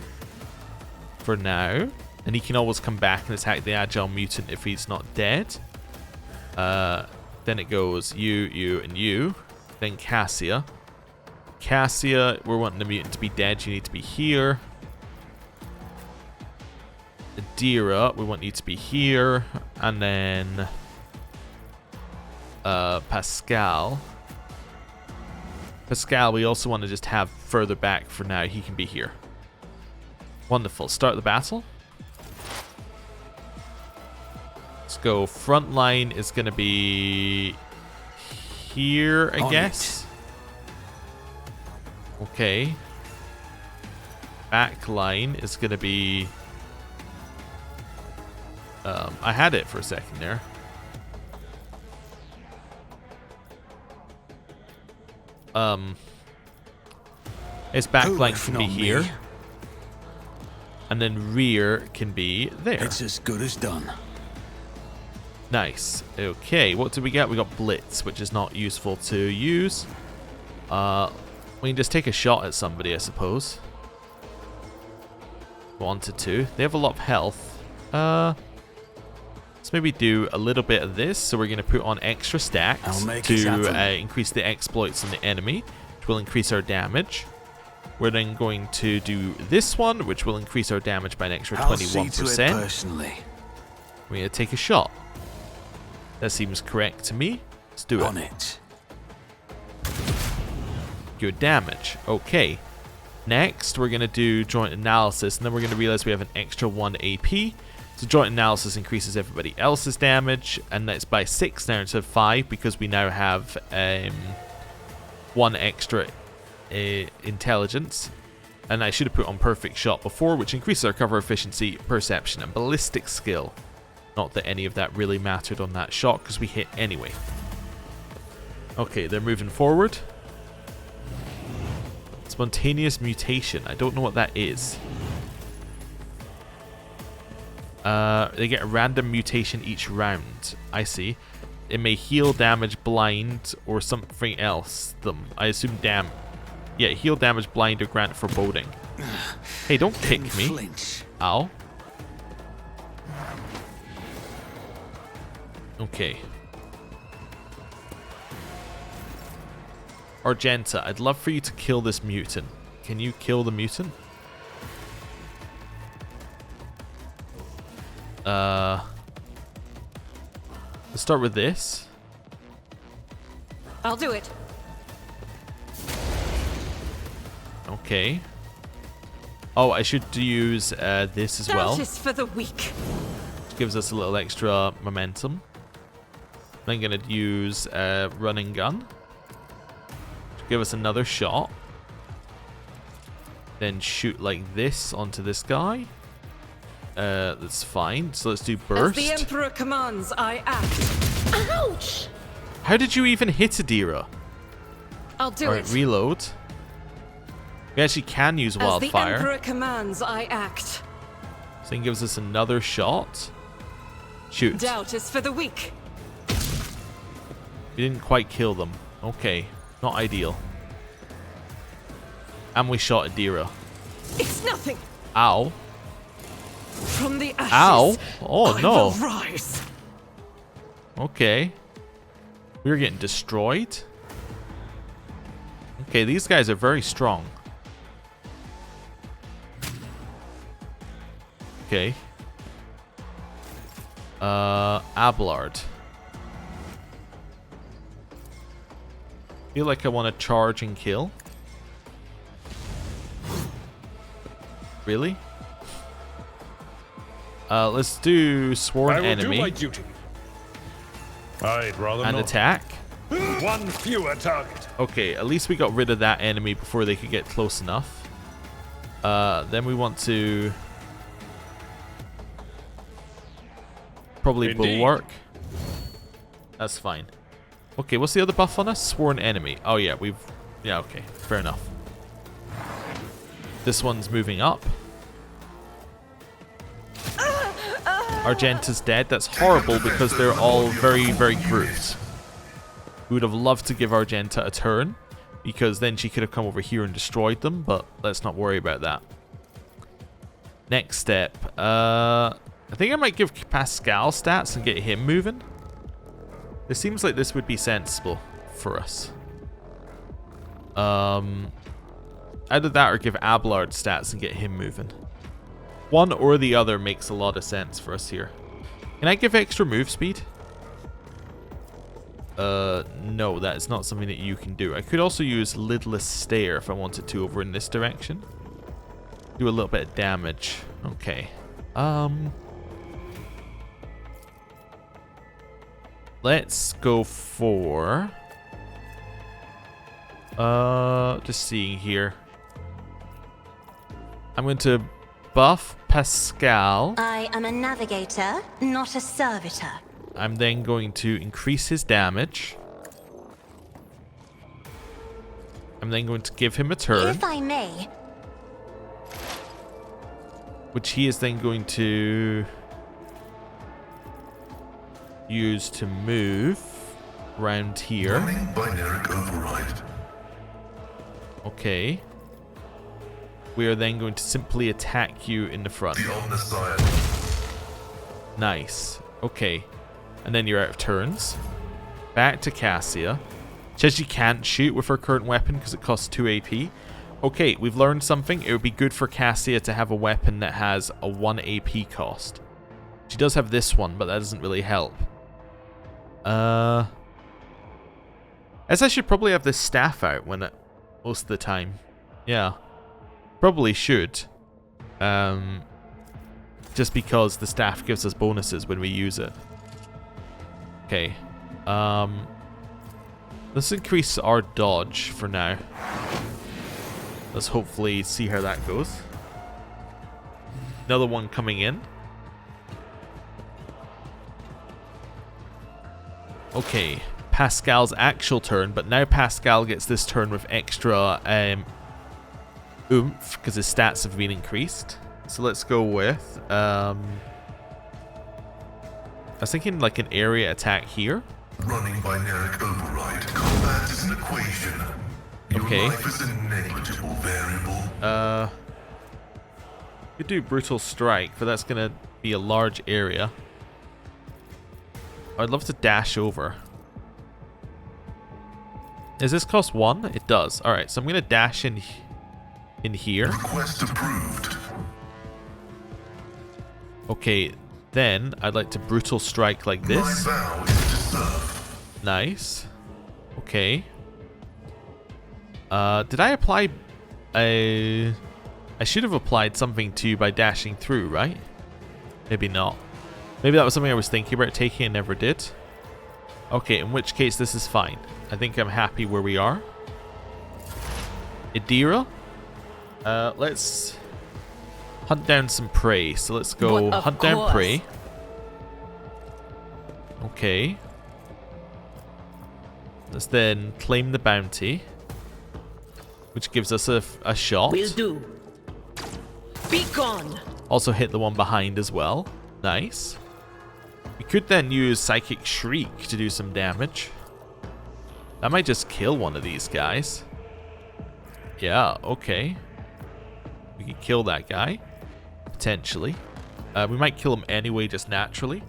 for now. And he can always come back and attack the agile mutant if he's not dead. Then it goes you, and you. Then Cassia. Cassia, we're wanting the mutant to be dead. You need to be here. Adira, we want you to be here. And then Pascal. Pascal, we also want to just have further back for now. He can be here. Wonderful. Start the battle. Let's go. Front line is going to be here, I guess. Okay. Back line is going to be... I had it for a second there. Its back line can be here. And then rear can be there. It's as good as done. Nice. Okay, what did we get? We got Blitz, which is not useful to use. We can just take a shot at somebody, I suppose. Wanted to. They have a lot of health. Let's maybe do a little bit of this. So we're going to put on extra stacks to increase the exploits on the enemy, which will increase our damage. We're then going to do this one, which will increase our damage by an extra 21%. I'll see to it personally. We're going to take a shot. That seems correct to me. Let's do it. On it. Good damage. Okay. Next, we're going to do joint analysis, and then we're going to realize we have an extra 1 AP. So joint analysis increases everybody else's damage, and that's by 6 now instead of 5, because we now have 1 extra intelligence. And I should have put on perfect shot before, which increases our cover efficiency, perception, and ballistic skill. Not that any of that really mattered on that shot, because we hit anyway. Okay, they're moving forward. Spontaneous mutation. I don't know what that is. They get a random mutation each round. I see. It may heal, damage, blind, or something else. I assume Yeah, heal, damage, blind, or grant foreboding. Hey, don't kick Didn't me. flinch. Ow. Okay. Argenta, I'd love for you to kill this mutant. Can you kill the mutant? Let's start with this. I'll do it. Okay. Oh, I should use this as well. That is for the weak. Which gives us a little extra momentum. I'm going to use running gun. To give us another shot. Then shoot like this onto this guy. That's fine. So let's do burst. As the Emperor commands, I act. Ouch! How did you even hit Adira? I'll do Alright, it. reload. We actually can use As the wildfire. Emperor commands, I act. So it gives us another shot. Shoot. Doubt is for the weak. We didn't quite kill them. Okay. Not ideal. And we shot Adira. It's nothing. Ow. From the ashes, Ow. Oh, I no. will rise. Okay. We're getting destroyed. Okay, these guys are very strong. Okay. Abelard. Feel like I want to charge and kill. Really? Let's do sworn enemy do my duty. I'd rather and not. attack. One fewer target. Okay, at least we got rid of that enemy before they could get close enough. Then we want to probably Indeed. bulwark. That's fine. Okay, what's the other buff on us? Sworn enemy. Oh yeah, yeah, okay, fair enough. This one's moving up. Argenta's dead. That's horrible because they're all very, very grouped. We would have loved to give Argenta a turn because then she could have come over here and destroyed them, but let's not worry about that. Next step. I think I might give Pascal stats and get him moving. It seems like this would be sensible for us. Either that or give Abelard stats and get him moving. One or the other makes a lot of sense for us here. Can I give extra move speed? No, that is not something that you can do. I could also use Lidless Stare if I wanted to over in this direction. Do a little bit of damage. Okay. Let's go for... just seeing here. I'm going to buff Pascal. I am a navigator, not a servitor. I'm then going to increase his damage. I'm then going to give him a turn, If I may, which he is then going to use to move around here. Running binary override. Okay. We are then going to simply attack you in the front. The Omniscient. Nice. Okay. And then you're out of turns. Back to Cassia. Says she can't shoot with her current weapon because it costs 2 AP. Okay, we've learned something. It would be good for Cassia to have a weapon that has a 1 AP cost. She does have this one, but that doesn't really help. As I should probably have this staff out when most of the time. Yeah. Probably should. Just because the staff gives us bonuses when we use it. Okay. Let's increase our dodge for now. Let's hopefully see how that goes. Another one coming in. Okay. Pascal's actual turn, but now Pascal gets this turn with extra oomph because his stats have been increased. So let's go with I was thinking like an area attack here. Running binary override. Combat is an equation. Your Okay. life is a negligible variable. Could do brutal strike, but that's gonna be a large area. I'd love to dash over. Does this cost 1? It does. Alright, so I'm gonna dash in here. Request approved. Okay, then I'd like to brutal strike like My this. vow is to serve. Nice. Okay. Did I apply a... I should have applied something to you by dashing through, right? Maybe not. Maybe that was something I was thinking about taking and never did. Okay, in which case this is fine. I think I'm happy where we are. Idira? Let's hunt down some prey. So let's go hunt down prey. Okay. Let's then claim the bounty, which gives us a shot. Will do. Be gone. Also hit the one behind as well. Nice. We could then use Psychic Shriek to do some damage. That might just kill one of these guys. Yeah, okay. We could kill that guy. Potentially. We might kill him anyway, just naturally.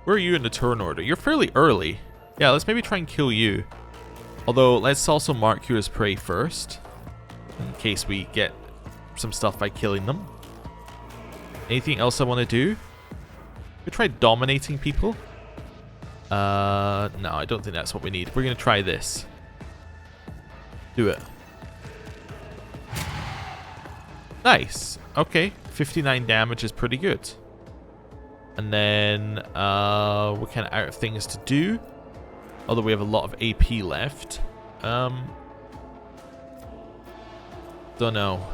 Where are you in the turn order? You're fairly early. Yeah, let's maybe try and kill you. Although, let's also mark you as prey first, in case we get some stuff by killing them. Anything else I want to do? We try dominating people. No, I don't think that's what we need. We're going to try this. Do it. Nice. Okay, 59 damage is pretty good. And then we're kind of out of things to do. Although we have a lot of AP left. Don't know.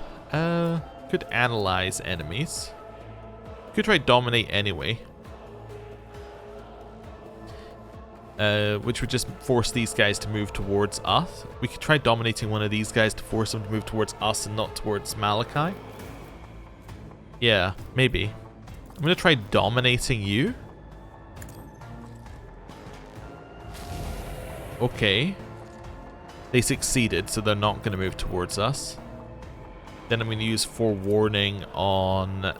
Could analyze enemies. Could try dominate anyway. Which would just force these guys to move towards us. We could try dominating one of these guys to force them to move towards us and not towards Malachi. Yeah, maybe. I'm going to try dominating you. Okay. They succeeded, so they're not going to move towards us. Then I'm going to use forewarning on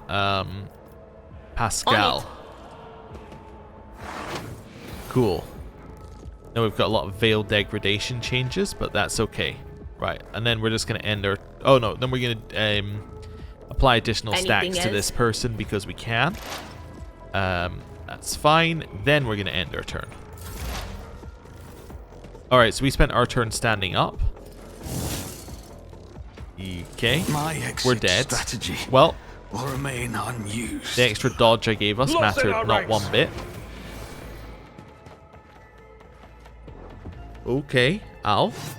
Pascal. Cool. Now we've got a lot of veil degradation changes, but that's okay. Right, and then we're just going to end our... Oh no, then we're going to apply additional stacks to this person because we can. That's fine. Then we're going to end our turn. Alright, so we spent our turn standing up. Okay, we're dead. Strategy well, will remain unused. The extra dodge I gave us mattered not one bit. Okay, Alf.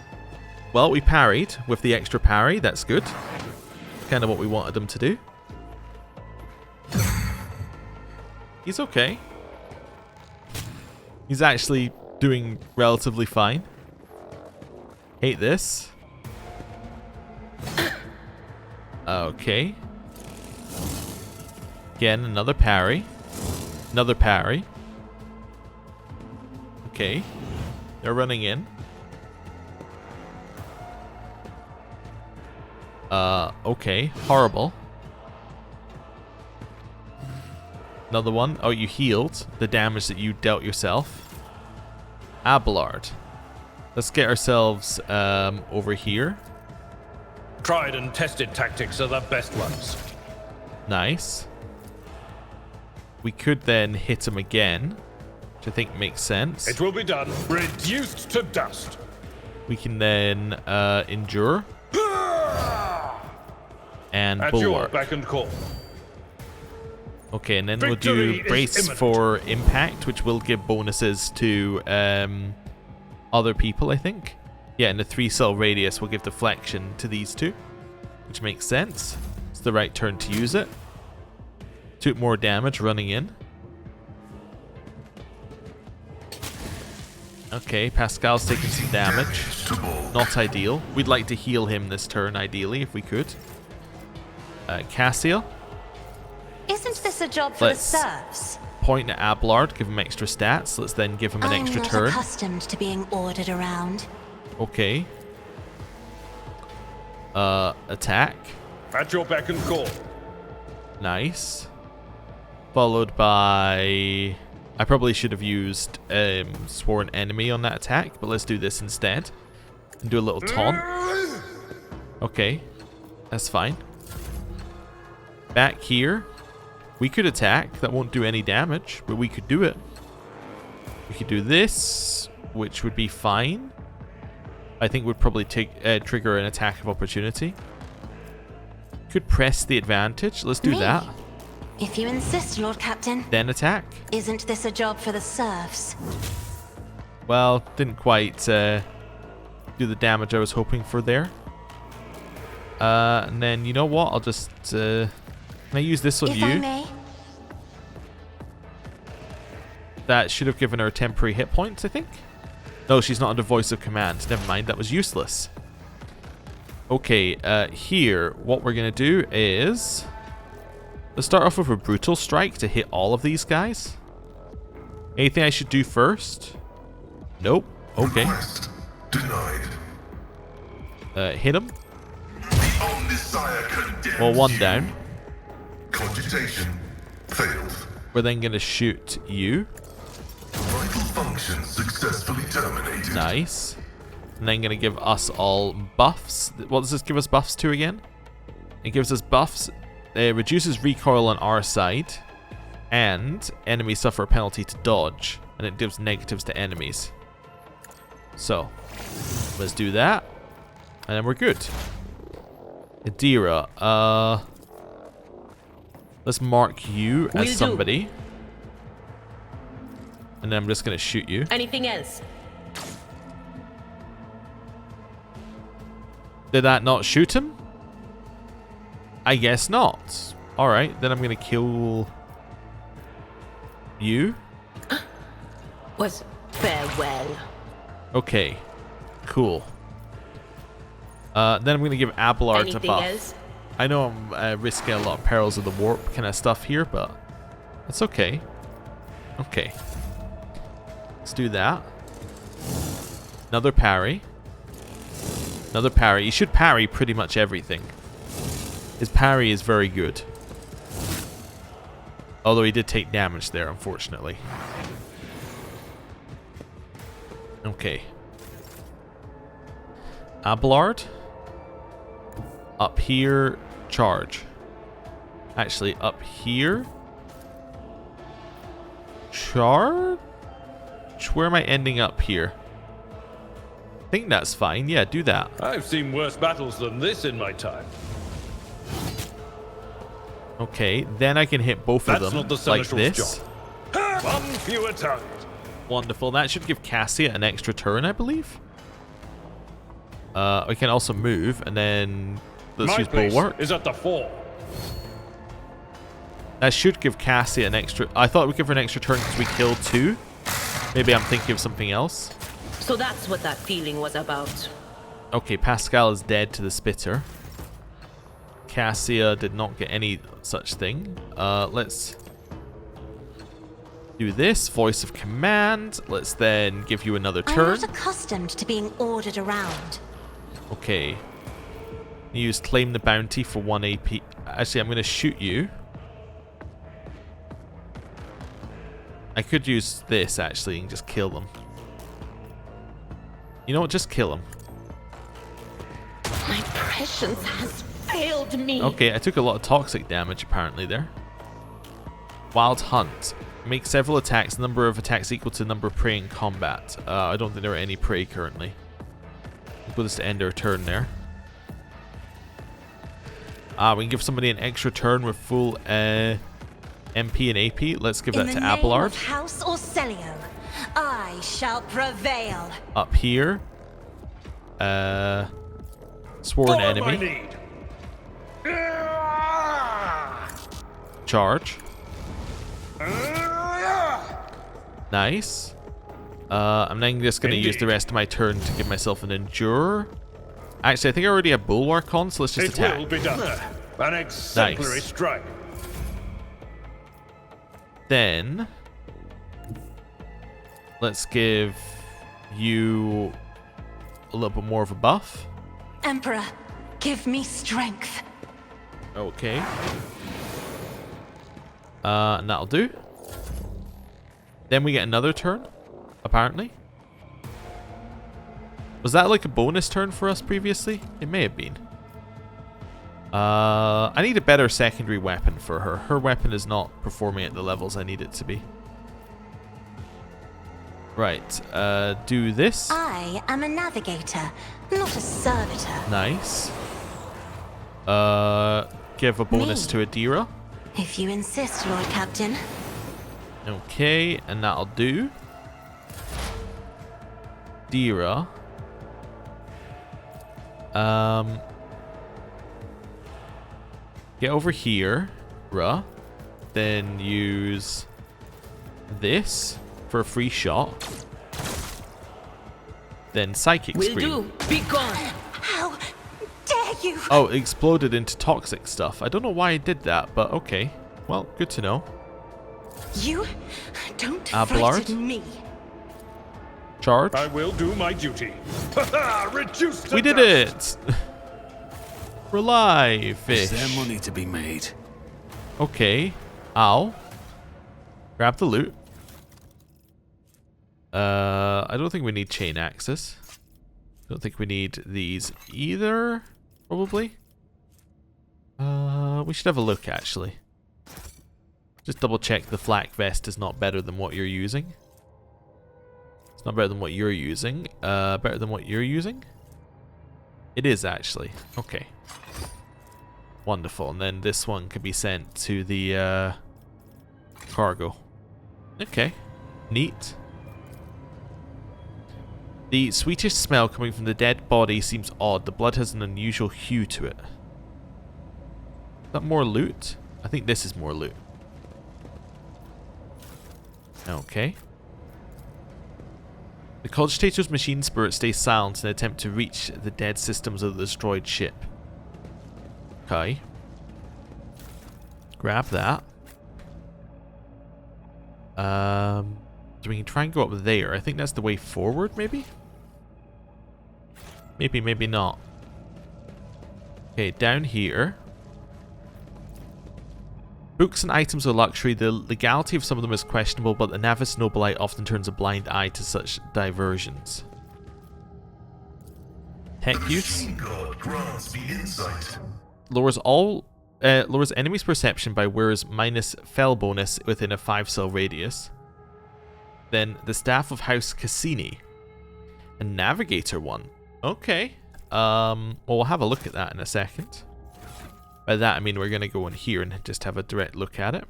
Well, we parried with the extra parry. That's good. Kind of what we wanted them to do. He's okay. He's actually doing relatively fine. Hate this. Okay. Again, another parry. Another parry. Okay. They're running in. Okay. Horrible. Another one. Oh, you healed the damage that you dealt yourself. Abelard. Let's get ourselves over here. Tried and tested tactics are the best ones. Nice. We could then hit him again, which I think makes sense. It will be done. Reduced to dust. We can then endure and At your bulwark. beck and call. Okay, and then Victory we'll do is brace imminent. for impact, which will give bonuses to other people, I think. Yeah, and the 3-cell radius will give deflection to these two, which makes sense. It's the right turn to use it. Took more damage running in. Okay, Pascal's taking some damage. Not ideal. We'd like to heal him this turn, ideally, if we could. Cassia. Isn't this a job for the serfs? Point at Abelard, give him extra stats. Let's then give him an extra I'm not turn. accustomed to being ordered around. Okay. Attack. At your beck and call. Nice. Followed by... I probably should have used Sworn Enemy on that attack, but let's do this instead. And do a little taunt. Okay. That's fine. Back here. We could attack. That won't do any damage, but we could do it. We could do this, which would be fine. I think would probably trigger an attack of opportunity. Could press the advantage. Let's do that. If you insist, Lord Captain. Then attack. Isn't this a job for the serfs? Well, didn't quite do the damage I was hoping for there. And then, you know what? I'll just... can I use this on you? If I may. That should have given her temporary hit points, I think. No, she's not under voice of command. Never mind, that was useless. Okay, here, what we're going to do is... Let's start off with a brutal strike to hit all of these guys. Anything I should do first? Nope. Okay. Request denied. Hit him. The Omnisire condemns Well, one you. down. Cogitation failed. We're then going to shoot you. Vital function successfully terminated. Nice. And then going to give us all buffs. What does this give us buffs to again? It gives us buffs. It reduces recoil on our side. And enemies suffer a penalty to dodge. And it gives negatives to enemies. So, let's do that. And then we're good. Adira, let's mark you as somebody. And then I'm just going to shoot you. Anything else? Did that not shoot him? I guess not. Alright, then I'm going to kill you. Was farewell. Okay, cool. Then I'm going to give Abelard a Anything buff. else? I know I'm risking a lot of perils of the warp kind of stuff here, but it's okay. Okay. Let's do that. Another parry. Another parry. You should parry pretty much everything. His parry is very good. Although he did take damage there, unfortunately. Okay. Abelard. Up here, charge. Actually, up here. Charge? Where am I ending up here? I think that's fine. Yeah, do that. I've seen worse battles than this in my time. Okay, then I can hit both of That's them not the like Seneschal's this. job. One fewer target. Wonderful. That should give Cassia an extra turn, I believe. We can also move, and then let's My use place Bulwark. is at the fore. That should give Cassia an extra... I thought it would give her an extra turn because we killed 2. Maybe I'm thinking of something else. So that's what that feeling was about. Okay, Pascal is dead to the spitter. Cassia did not get any such thing. Let's do this. Voice of command. Let's then give you another I'm turn. not accustomed to being ordered around. Okay. Use claim the bounty for 1 AP. Actually, I'm going to shoot you. I could use this, actually, and just kill them. You know what? Just kill them. My prescience has failed me. Okay, I took a lot of toxic damage, apparently, there. Wild Hunt. Make several attacks. Number of attacks equal to the number of prey in combat. I don't think there are any prey currently. We'll just end our turn there. We can give somebody an extra turn with full MP and AP. Let's give that to Abelard. In the name of House Orcelio, I shall prevail. Up here. Sworn Follow my enemy. lead. Charge. Nice. I'm then just going to use the rest of my turn to give myself an endure. Actually, I think I already have Bulwark on, so let's just It attack. will be done. An exemplary Nice. strike. Then let's give you a little bit more of a buff. Emperor, give me strength. Okay. And that'll do. Then we get another turn, apparently. Was that like a bonus turn for us previously? It may have been. I need a better secondary weapon for her. Her weapon is not performing at the levels I need it to be. Right, do this. I am a navigator, not a servitor. Nice. Give a bonus to Adira. If you insist, Lord Captain. Okay, and that'll do. Adira. Get over here, then use this for a free shot. Then Psychic Will Scream. do. Be gone. How dare you? Oh, it exploded into toxic stuff. I don't know why it did that, but okay. Well, good to know. You don't Abelard? frighten me. Charge. I will do my duty. Reduce to We did dust. it! We're alive, Is fish. there money to be made? Okay. Ow. Grab the loot. I don't think we need chain axes. Don't think we need these either, probably. We should have a look, actually. Just double check the flak vest is not better than what you're using. It's not better than what you're using. Better than what you're using? It is, actually. Okay. Wonderful. And then this one could be sent to the cargo. Okay. Neat. The sweetish smell coming from the dead body seems odd. The blood has an unusual hue to it. Is that more loot? I think this is more loot. Okay. The cogitator's machine spirit stays silent in an attempt to reach the dead systems of the destroyed ship. Okay. Grab that. So we can try and go up there. I think that's the way forward, maybe? Maybe, maybe not. Okay, down here. Books and items are luxury. The legality of some of them is questionable, but the Navis Nobilite often turns a blind eye to such diversions. Tech use. Machine God grants me insight. Lowers enemies' perception by wearer's minus fell bonus within a 5-cell radius. Then the Staff of House Cassini. A Navigator one. Okay. Well, we'll have a look at that in a second. By that I mean we're going to go in here and just have a direct look at it.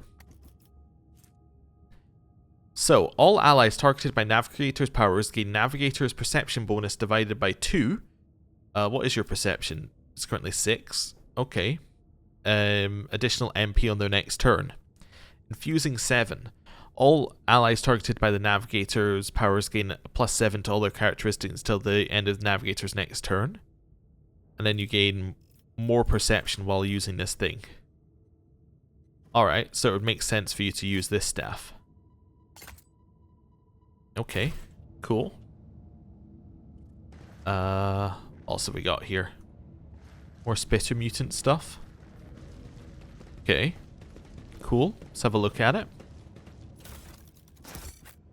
So, all allies targeted by Navigator's powers gain Navigator's perception bonus divided by 2. What is your perception? It's currently 6. Okay. Additional MP on their next turn. Infusing 7. All allies targeted by the Navigator's powers gain a +7 to all their characteristics until the end of the Navigator's next turn. And then you gain more perception while using this thing. Alright, so it would make sense for you to use this staff. Okay, cool. Also we got here more spitter mutant stuff. Okay, cool. Let's have a look at it.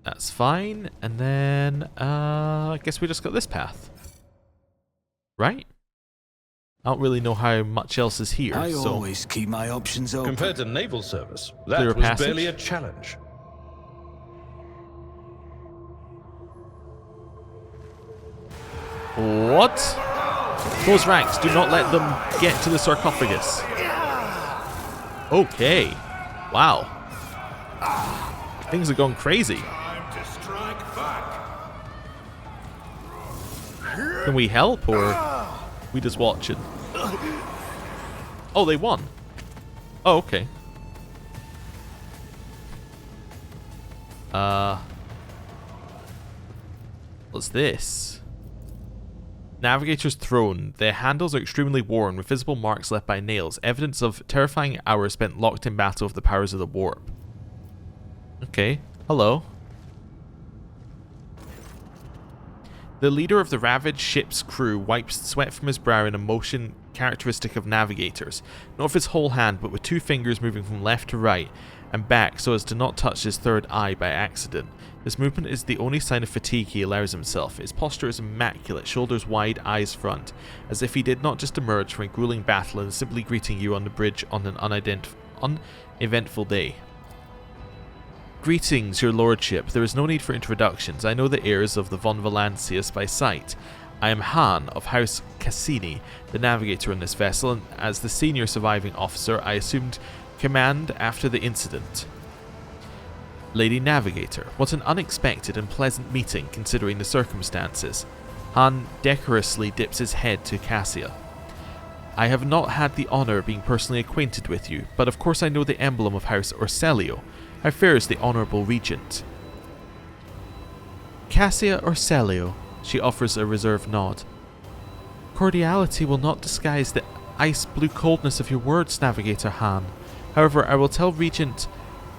That's fine. And then I guess we just got this path, right? I don't really know how much else is here. I so always keep my options open. Compared to naval service, that Clear was passage? barely a challenge. what? Those ranks, do not let them get to the sarcophagus. Okay. Wow. Things are going crazy. Can we help, or we just watching? Oh, they won. Oh, okay. What's this? Navigator's Throne. Their handles are extremely worn, with visible marks left by nails, evidence of terrifying hours spent locked in battle with the powers of the warp. Okay, hello. The leader of the ravaged ship's crew wipes sweat from his brow in a motion characteristic of navigators, not with his whole hand but with 2 fingers moving from left to right and back so as to not touch his third eye by accident. This movement is the only sign of fatigue he allows himself. His posture is immaculate, shoulders wide, eyes front, as if he did not just emerge from a grueling battle and is simply greeting you on the bridge on an uneventful day. Greetings, your lordship. There is no need for introductions. I know the heirs of the von Valancius by sight. I am Han of House Cassini, the navigator on this vessel, and as the senior surviving officer, I assumed command after the incident. Lady Navigator, what an unexpected and pleasant meeting considering the circumstances. Han decorously dips his head to Cassia. I have not had the honour of being personally acquainted with you, but of course I know the emblem of House Orselio. How fares the Honourable Regent? Cassia Orselio, she offers a reserved nod. Cordiality will not disguise the ice-blue coldness of your words, Navigator Han. However, I will tell Regent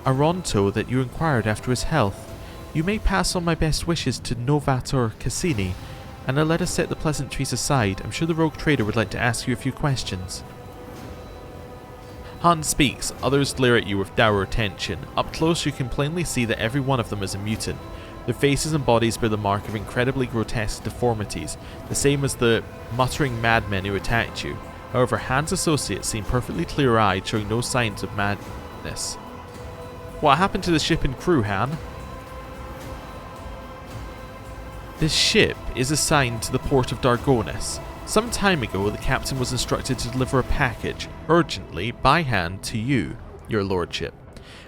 Aronto that you inquired after his health. You may pass on my best wishes to Novator Cassini, and now let us set the pleasantries aside. I'm sure the rogue trader would like to ask you a few questions. Han speaks, others glare at you with dour attention. Up close you can plainly see that every one of them is a mutant. Their faces and bodies bear the mark of incredibly grotesque deformities, the same as the muttering madmen who attacked you. However, Han's associates seem perfectly clear-eyed, showing no signs of madness. What happened to the ship and crew, Han? This ship is assigned to the port of Dargonis. Some time ago, the captain was instructed to deliver a package, urgently, by hand to you, your lordship.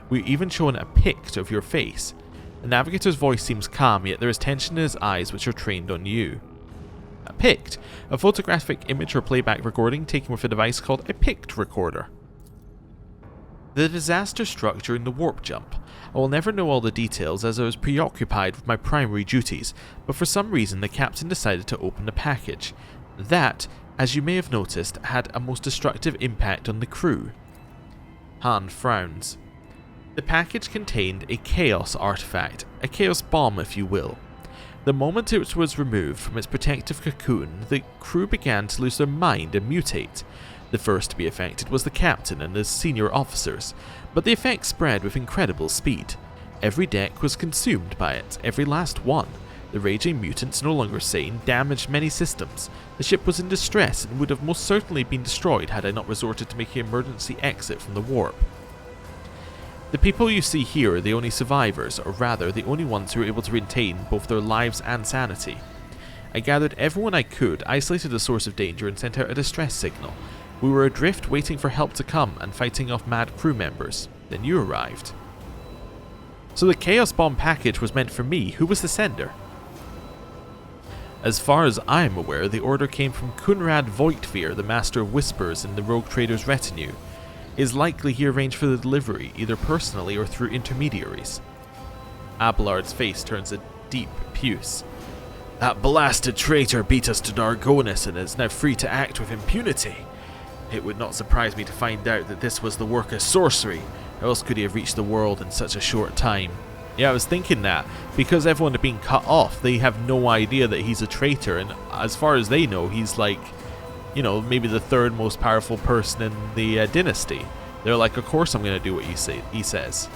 We're even shown a pict of your face. The navigator's voice seems calm, yet there is tension in his eyes which are trained on you. A pict, a photographic image or playback recording taken with a device called a pict recorder. The disaster struck during the warp jump. I will never know all the details as I was preoccupied with my primary duties, but for some reason the captain decided to open the package. That, as you may have noticed, had a most destructive impact on the crew. Han frowns. The package contained a chaos artifact, a chaos bomb if you will. The moment it was removed from its protective cocoon, the crew began to lose their mind and mutate. The first to be affected was the captain and his senior officers, but the effect spread with incredible speed. Every deck was consumed by it, every last one. The raging mutants, no longer sane, damaged many systems. The ship was in distress and would have most certainly been destroyed had I not resorted to making an emergency exit from the warp. The people you see here are the only survivors, or rather, the only ones who were able to retain both their lives and sanity. I gathered everyone I could, isolated the source of danger, and sent out a distress signal. We were adrift waiting for help to come and fighting off mad crew members. Then you arrived. So the Chaos Bomb package was meant for me. Who was the sender? As far as I am aware, the order came from Kunrad Voigtveer, the Master of Whispers in the Rogue Trader's retinue. It is likely he arranged for the delivery, either personally or through intermediaries. Abelard's face turns a deep puce. That blasted traitor beat us to Dargonis and is now free to act with impunity. It would not surprise me to find out that this was the work of sorcery. How else could he have reached the world in such a short time? Yeah, I was thinking that. Because everyone had been cut off, they have no idea that he's a traitor, and as far as they know, he's like, you know, maybe the third most powerful person in the dynasty. They're like, of course I'm going to do what you say, he says.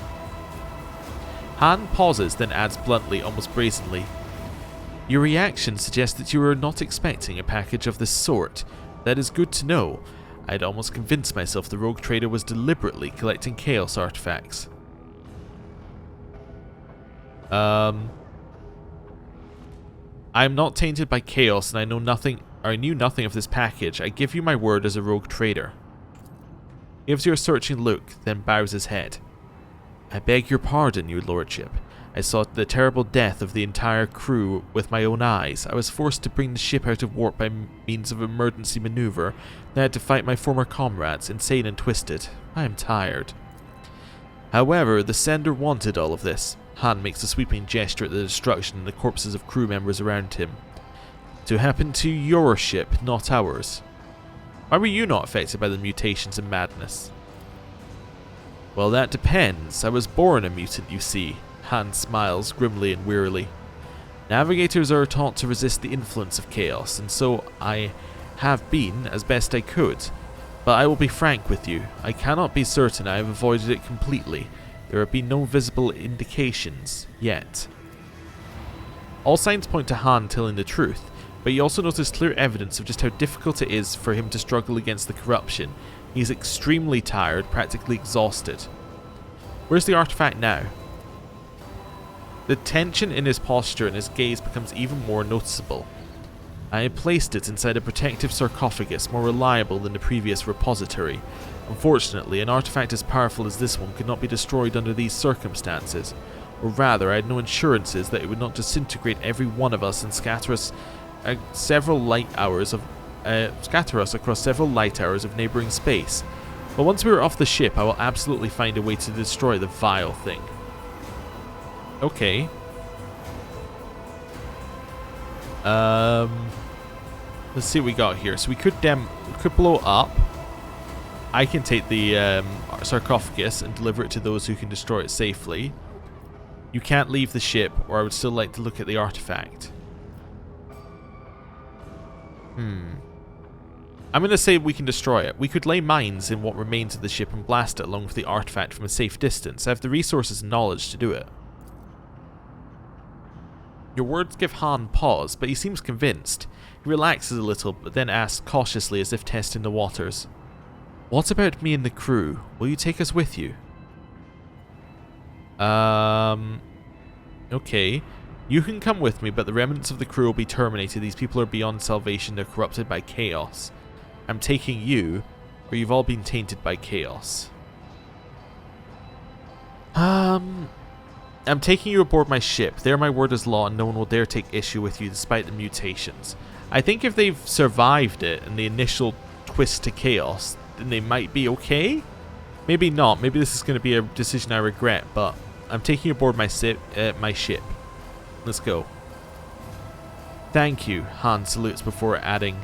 Han pauses, then adds bluntly, almost brazenly, your reaction suggests that you were not expecting a package of this sort. That is good to know. I'd almost convinced myself the rogue trader was deliberately collecting chaos artifacts. I'm not tainted by chaos, and I knew nothing of this package. I give you my word as a rogue trader. He gives you a searching look, then bows his head. I beg your pardon, your lordship. I saw the terrible death of the entire crew with my own eyes. I was forced to bring the ship out of warp by means of emergency maneuver. Then I had to fight my former comrades, insane and twisted. I am tired. However, the sender wanted all of this. Han makes a sweeping gesture at the destruction and the corpses of crew members around him. To happen to your ship, not ours. Why were you not affected by the mutations and madness? Well, that depends. I was born a mutant, you see. Han smiles grimly and wearily. Navigators are taught to resist the influence of chaos, and so I have been as best I could. But I will be frank with you, I cannot be certain I have avoided it completely. There have been no visible indications yet. All signs point to Han telling the truth, but you also notice clear evidence of just how difficult it is for him to struggle against the corruption. He is extremely tired, practically exhausted. Where's the artifact now? The tension in his posture and his gaze becomes even more noticeable. I had placed it inside a protective sarcophagus more reliable than the previous repository. Unfortunately, an artifact as powerful as this one could not be destroyed under these circumstances. Or rather, I had no assurances that it would not disintegrate every one of us and scatter us across several light hours of neighboring space. But once we are off the ship, I will absolutely find a way to destroy the vile thing. Okay. Let's see what we got here. So we could blow up. I can take the sarcophagus and deliver it to those who can destroy it safely. You can't leave the ship, or I would still like to look at the artifact. I'm going to say we can destroy it. We could lay mines in what remains of the ship and blast it along with the artifact from a safe distance. I have the resources and knowledge to do it. Your words give Han pause, but he seems convinced. He relaxes a little, but then asks cautiously as if testing the waters. What about me and the crew? Will you take us with you? Okay. You can come with me, but the remnants of the crew will be terminated. These people are beyond salvation. They're corrupted by chaos. I'm taking you, or you've all been tainted by chaos. I'm taking you aboard my ship. There my word is law, and no one will dare take issue with you despite the mutations. I think if they've survived it and the initial twist to chaos, then they might be okay? Maybe not. Maybe this is going to be a decision I regret, but I'm taking you aboard my ship. Let's go. Thank you, Han salutes before adding,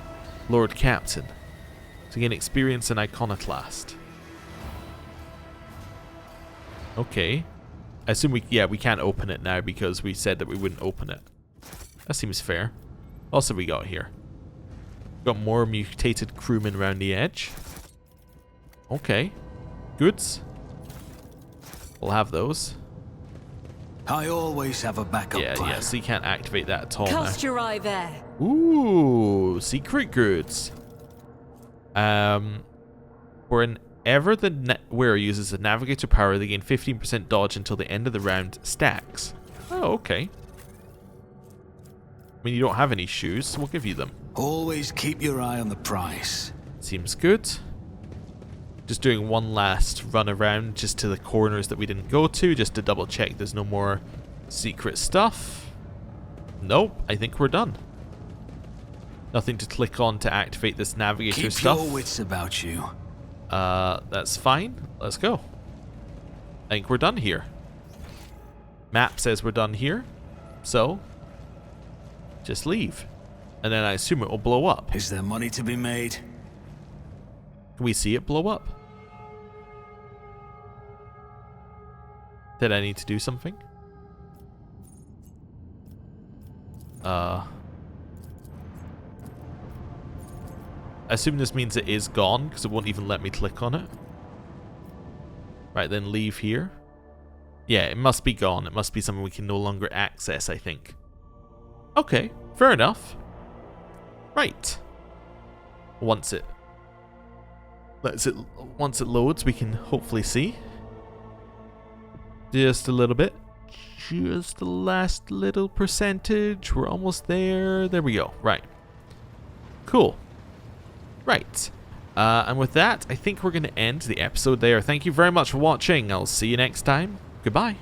Lord Captain, to gain experience in Iconoclast. Okay. I assume we can't open it now because we said that we wouldn't open it. That seems fair. What else have we got here? Got more mutated crewmen around the edge. Okay. Goods. We'll have those. I always have a backup plan. Yeah, so you can't activate that at all Cast now. your eye there. Ooh, secret goods. Whenever the wearer uses a navigator power, they gain 15% dodge until the end of the round stacks. Oh, okay. I mean, you don't have any shoes, so we'll give you them. Always keep your eye on the prize. Seems good. Just doing one last run around just to the corners that we didn't go to, just to double check there's no more secret stuff. Nope, I think we're done. Nothing to click on to activate this navigator stuff. Keep your wits about you. That's fine. Let's go. I think we're done here. Map says we're done here. So, just leave. And then I assume it will blow up. Is there money to be made? Can we see it blow up? Did I need to do something? I assume this means it is gone, because it won't even let me click on it. Right, then leave here. Yeah, it must be gone. It must be something we can no longer access, I think. Okay, fair enough. Right. Once it loads, we can hopefully see. Just a little bit. Just the last little percentage. We're almost there. There we go. Right. Cool. Right. And with that, I think we're going to end the episode there. Thank you very much for watching. I'll see you next time. Goodbye.